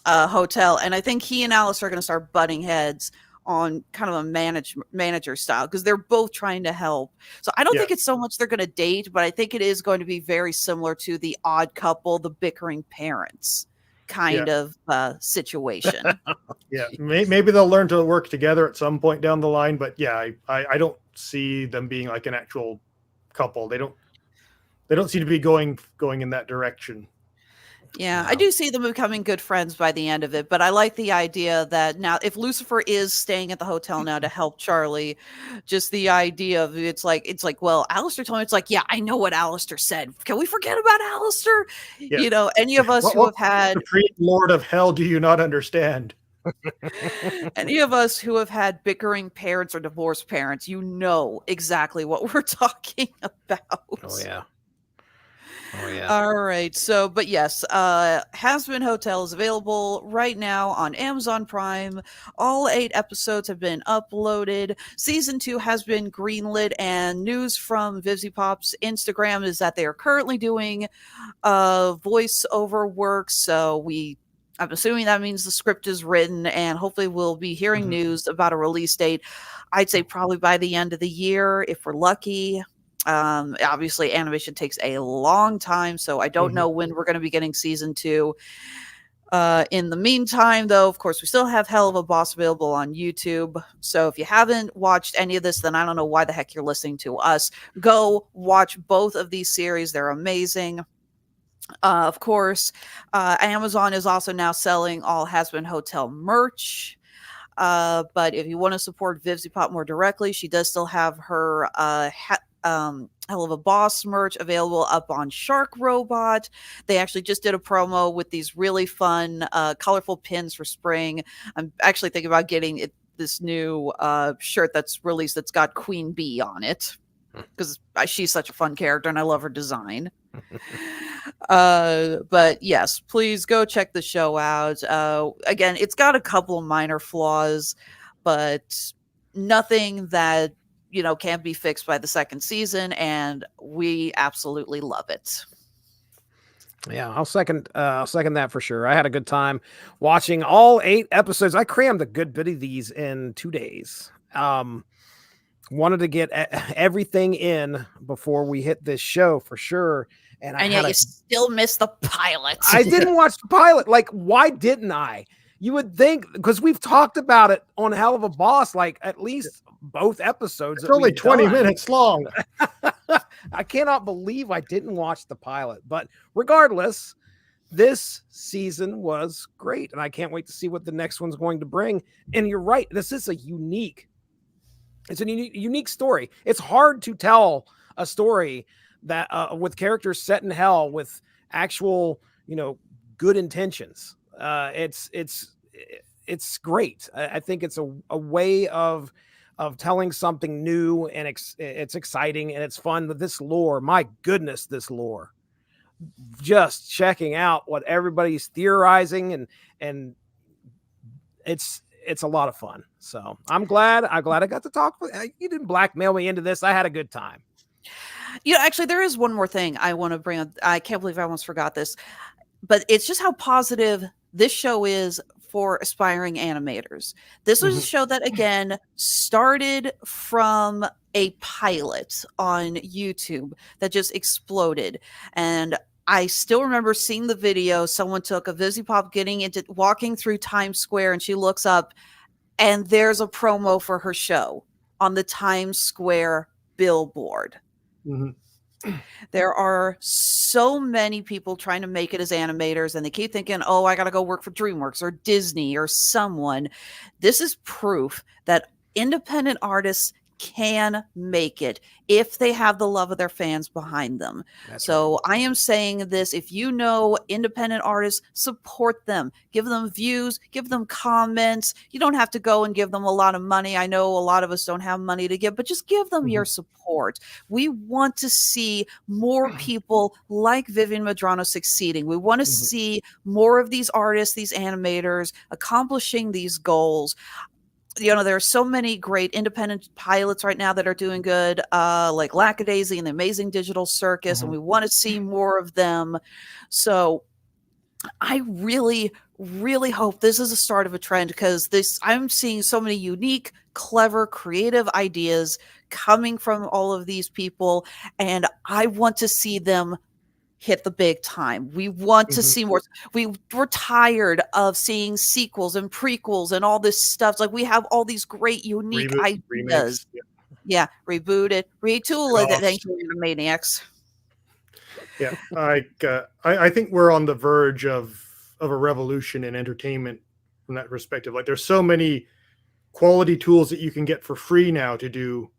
hotel, and I think he and Alistair are going to start butting heads on kind of a manager style, because they're both trying to help. So I don't think it's so much they're going to date, but I think it is going to be very similar to the Odd Couple, the bickering parents kind of situation. Maybe they'll learn to work together at some point down the line, but I don't see them being like an actual couple. They don't seem to be going in that direction. Yeah, I do see them becoming good friends by the end of it, but I like the idea that now if Lucifer is staying at the hotel now to help Charlie, just the idea of it's like, well, Alistair told me, it's like, yeah, I know what Alistair said. Can we forget about Alistair? Yeah. You know, any of us who have had Lord of Hell, do you not understand? any of us who have had bickering parents or divorced parents, you know exactly what we're talking about. Oh yeah. All right. So, but yes, Hazbin Hotel is available right now on Amazon Prime. All 8 episodes have been uploaded. Season 2 has been greenlit, and news from VivziePop's Instagram is that they are currently doing voiceover work. So I'm assuming that means the script is written, and hopefully we'll be hearing news about a release date. I'd say probably by the end of the year, if we're lucky. Obviously animation takes a long time, so I don't know when we're going to be getting season 2. In the meantime, though, of course, we still have Hell of a Boss available on YouTube. So if you haven't watched any of this, then I don't know why the heck you're listening to us. Go watch both of these series. They're amazing. Of course, Amazon is also now selling all Hazbin Hotel merch. But if you want to support VivziePop more directly, she does still have her Hell of a Boss merch available up on Shark Robot. They actually just did a promo with these really fun, colorful pins for spring. I'm actually thinking about getting this new shirt that's released that's got Queen Bee on it, because she's such a fun character and I love her design. But yes, please go check the show out. Again, it's got a couple of minor flaws, but nothing that can't be fixed by the second season, and we absolutely love it. Yeah, I'll second that for sure. I had a good time watching all 8 episodes. I crammed a good bit of these in 2 days. Wanted to get everything in before we hit this show for sure. And yet you still missed the pilot. I didn't watch the pilot. Like, why didn't I? You would think, because we've talked about it on Hell of a Boss, like at least both episodes. It's only 20 minutes long. I cannot believe I didn't watch the pilot. But regardless, this season was great, and I can't wait to see what the next one's going to bring. And you're right, this is a unique story. It's hard to tell a story that with characters set in hell with actual, good intentions. It's great. I think it's a way of telling something new, and it's exciting and it's fun. But this lore, my goodness, this lore, just checking out what everybody's theorizing, and it's a lot of fun. So I'm glad I got to talk with you. Didn't blackmail me into this. I had a good time. Actually, there is one more thing I want to bring up. I can't believe I almost forgot this, but it's just how positive this show is for aspiring animators. This was a show that, again, started from a pilot on YouTube that just exploded. And I still remember seeing the video. Someone took a VivziePop walking through Times Square, and she looks up, and there's a promo for her show on the Times Square billboard. Mhm. There are so many people trying to make it as animators, and they keep thinking, oh, I got to go work for DreamWorks or Disney or someone. This is proof that independent artists can make it if they have the love of their fans behind them. So I am saying this, if you know independent artists, support them, give them views, give them comments. You don't have to go and give them a lot of money. I know a lot of us don't have money to give, but just give them your support. We want to see more people like Vivian Madrano succeeding. We want to see more of these artists, these animators accomplishing these goals. You know, there are so many great independent pilots right now that are doing good, like Lackadaisy and the Amazing Digital Circus, and we want to see more of them. So I really, really hope this is a start of a trend, because I'm seeing so many unique, clever, creative ideas coming from all of these people, and I want to see them hit the big time. We want to see more. We're tired of seeing sequels and prequels and all this stuff. It's like we have all these great, unique ideas. Remakes. Yeah, reboot it, retool it. Spin-offs. Thank you, Maniacs. Yeah, I think we're on the verge of a revolution in entertainment from that perspective. Like, there's so many quality tools that you can get for free now to do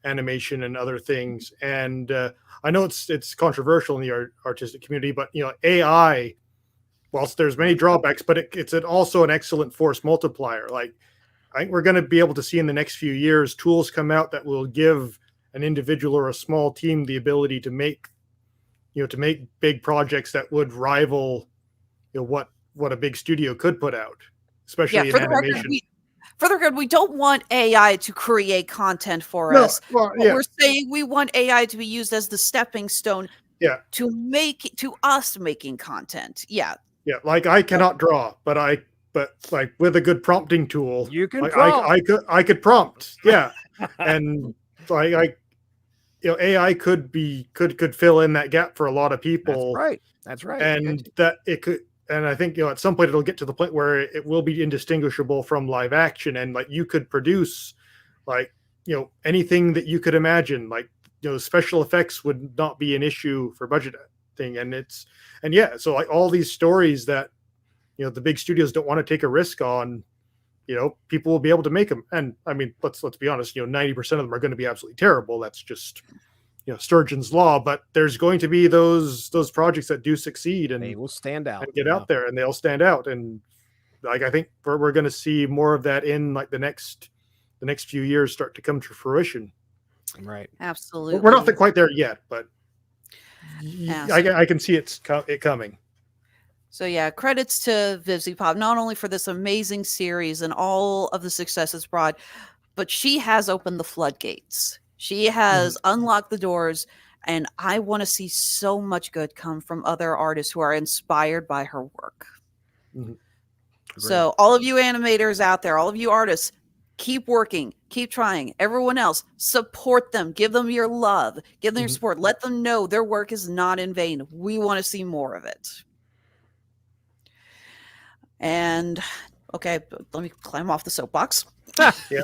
animation and other things. And I know it's controversial in the artistic community, but AI, whilst there's many drawbacks, but it's also an excellent force multiplier. Like, I think we're going to be able to see in the next few years tools come out that will give an individual or a small team the ability to make big projects that would rival what a big studio could put out, especially in animation. For the record, we don't want AI to create content for us. Well, We're saying we want AI to be used as the stepping stone to us making content. Yeah. Yeah, like I cannot draw, but like with a good prompting tool, you can prompt. I could prompt. Yeah. And AI could fill in that gap for a lot of people. That's right. And that it could, and I think at some point it'll get to the point where it will be indistinguishable from live action, and like you could produce anything that you could imagine. Like special effects would not be an issue for budgeting, so like all these stories that the big studios don't want to take a risk on, people will be able to make them. And I mean, let's be honest, 90% of them are going to be absolutely terrible. That's just Sturgeon's law. But there's going to be those projects that do succeed, and they will stand out and get out there, and they'll stand out. And like I think we're going to see more of that in like the next few years start to come to fruition. Right. Absolutely. We're not quite there yet, but I can see it coming. So yeah, credits to VivziePop, not only for this amazing series and all of the success it's brought, but she has opened the floodgates. She has unlocked the doors, and I want to see so much good come from other artists who are inspired by her work. So all of you animators out there, all of you artists, keep working, keep trying. Everyone else, support them, give them your love, give them your support. Let them know their work is not in vain. We want to see more of it. And okay, let me climb off the soapbox. Yeah.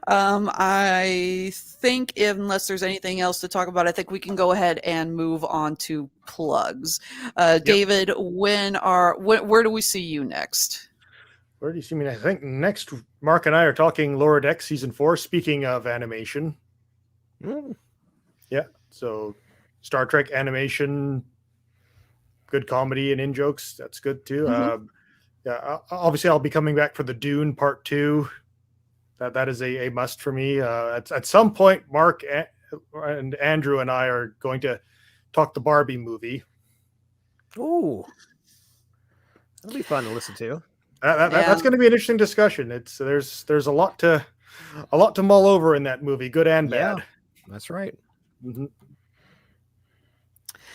I think unless there's anything else to talk about, I think we can go ahead and move on to plugs. David, where do we see you next? Where do you see me? I think next Mark and I are talking Lower Deck season 4. Speaking of animation, yeah. So Star Trek animation, good comedy and in jokes. That's good too. Yeah. Obviously, I'll be coming back for the Dune Part 2. That is a must for me. At some point, Mark and Andrew and I are going to talk the Barbie movie. Ooh, that'll be fun to listen to. That's going to be an interesting discussion. There's a lot to mull over in that movie, good and bad. That's right. Yeah,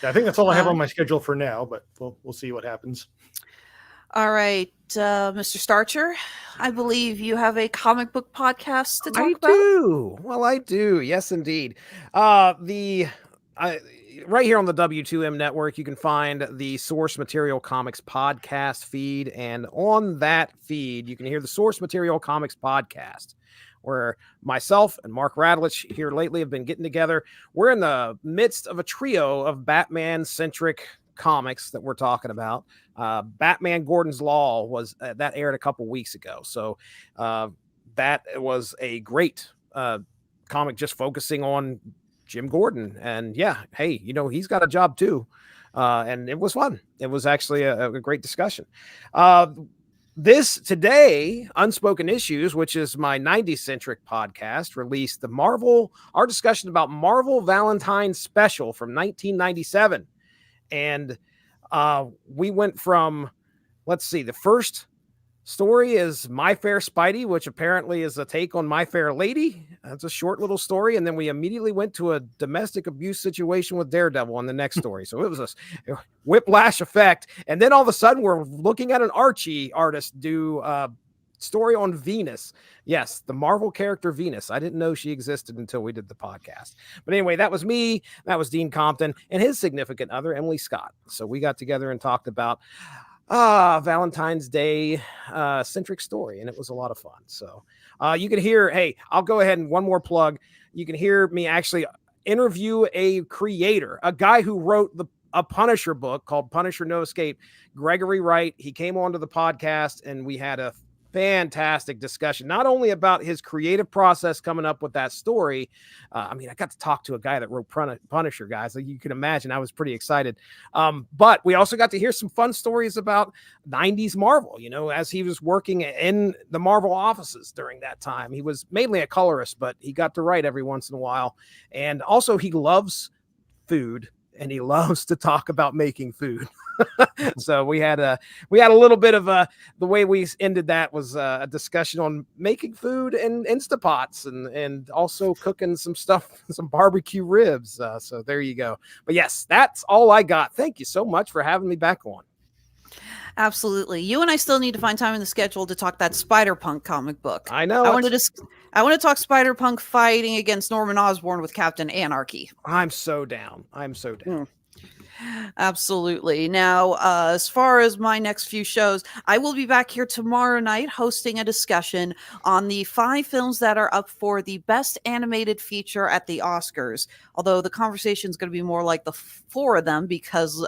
I think that's all I have on my schedule for now, but we'll see what happens. All right, Mr. Starcher, I believe you have a comic book podcast to talk about. I do. Well, I do. Yes, indeed. Right here on the W2M network, you can find the Source Material Comics podcast feed. And on that feed, you can hear the Source Material Comics podcast, where myself and Mark Radulich here lately have been getting together. We're in the midst of a trio of Batman-centric comics that we're talking about. Batman Gordon's Law was that aired a couple weeks ago. So that was a great comic just focusing on Jim Gordon. And yeah, hey, he's got a job too. And it was fun. It was actually a great discussion. This today, Unspoken Issues, which is my 90s-centric podcast, released our discussion about Marvel Valentine's Special from 1997. And we went from, let's see, the first story is My Fair Spidey, which apparently is a take on My Fair Lady. That's a short little story. And then we immediately went to a domestic abuse situation with Daredevil on the next story. So it was a whiplash effect. And then all of a sudden we're looking at an Archie artist do a story on Venus. Yes, the Marvel character Venus. I didn't know she existed until we did the podcast. But anyway, that was me. That was Dean Compton and his significant other, Emily Scott. So we got together and talked about Valentine's Day centric story, and it was a lot of fun. So you can hear, hey, I'll go ahead and one more plug. You can hear me actually interview a creator, a guy who wrote a Punisher book called Punisher No Escape, Gregory Wright. He came onto the podcast and we had a fantastic discussion, not only about his creative process coming up with that story. I got to talk to a guy that wrote Punisher, guys. Like you can imagine, I was pretty excited. But we also got to hear some fun stories about 90s Marvel, as he was working in the Marvel offices during that time. He was mainly a colorist, but he got to write every once in a while. And also he loves food and he loves to talk about making food. So we had a little bit of the way we ended that was a discussion on making food and Instapots and also cooking some stuff, some barbecue ribs. So there you go. But yes, that's all I got. Thank you so much for having me back on. Absolutely. You and I still need to find time in the schedule to talk that Spider-Punk comic book. I know. I want to talk Spider-Punk fighting against Norman Osborn with Captain Anarchy. I'm so down. Absolutely. Now, as far as my next few shows, I will be back here tomorrow night hosting a discussion on the 5 films that are up for the Best Animated Feature at the Oscars. Although the conversation is going to be more like the 4 of them because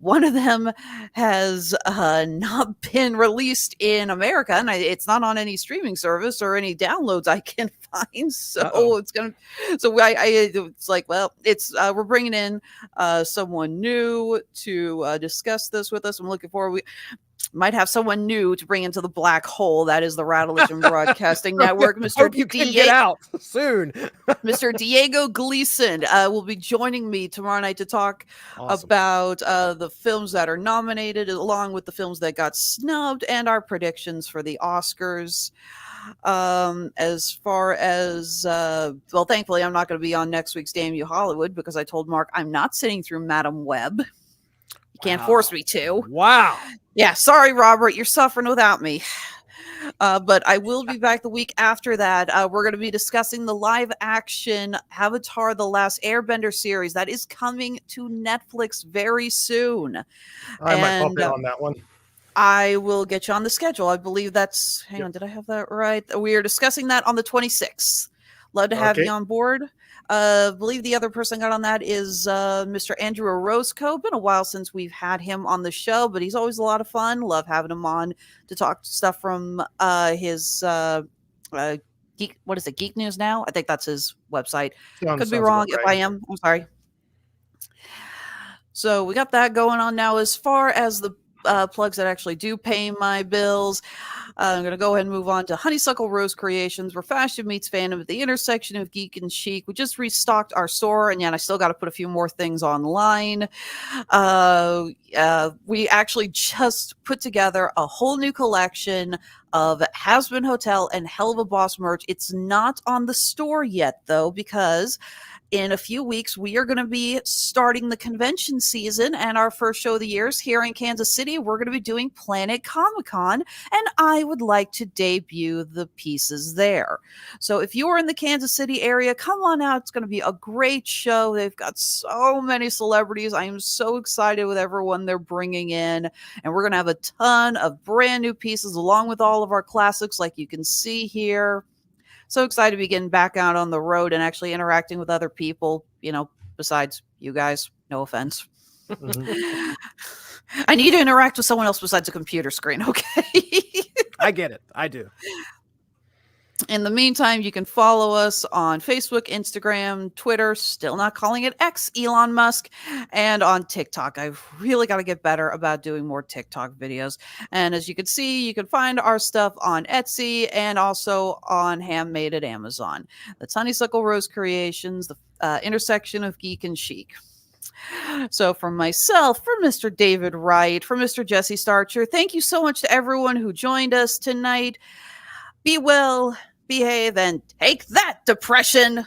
one of them has not been released in America, and it's not on any streaming service or any downloads I can find. So it's like, well, we're bringing in someone new to discuss this with us. I'm looking forward. We might have someone new to bring into the black hole that is the Radulich and Broadcasting Network. Hope you can get out soon. Mr. Diego Gleason will be joining me tomorrow night to talk about the films that are nominated, along with the films that got snubbed, and our predictions for the Oscars. As far as thankfully I'm not going to be on next week's Damn You Hollywood because I told Mark I'm not sitting through Madam Web. You can't force me to. Wow. Yeah, sorry, Robert, you're suffering without me. But I will be back the week after that. We're going to be discussing the live-action Avatar: The Last Airbender series that is coming to Netflix very soon. I might pop in on that one. I will get you on the schedule. I believe that's... Hang on, did I have that right? We are discussing that on the 26th. Love to have you on board. I believe the other person got on that is Mr. Andrew Orozco. Been a while since we've had him on the show, but he's always a lot of fun. Love having him on to talk stuff from his Geek. What is it? Geek News Now? I think that's his website. Could be wrong. If I am, I'm sorry. So we got that going on now. As far as the plugs that actually do pay my bills, I'm going to go ahead and move on to Honeysuckle Rose Creations, where fashion meets fandom at the intersection of geek and chic. We just restocked our store, and yet I still got to put a few more things online. We actually just put together a whole new collection of Hazbin Hotel and Hell of a Boss merch. It's not on the store yet, though, because in a few weeks, we are going to be starting the convention season, and our first show of the year is here in Kansas City. We're going to be doing Planet Comic-Con, and I would like to debut the pieces there. So if you are in the Kansas City area, come on out. It's going to be a great show. They've got so many celebrities. I am so excited with everyone they're bringing in, and we're going to have a ton of brand new pieces along with all of our classics like you can see here. So excited to be getting back out on the road and actually interacting with other people, besides you guys. No offense. Mhm. I need to interact with someone else besides a computer screen, okay? I get it. I do. In the meantime, you can follow us on Facebook, Instagram, Twitter, still not calling it X, Elon Musk, and on TikTok. I've really got to get better about doing more TikTok videos. And as you can see, you can find our stuff on Etsy and also on Handmade at Amazon. That's Honeysuckle Rose Creations, the intersection of geek and chic. So for myself, for Mr. David Wright, for Mr. Jesse Starcher, thank you so much to everyone who joined us tonight. Be well, behave, and take that, depression.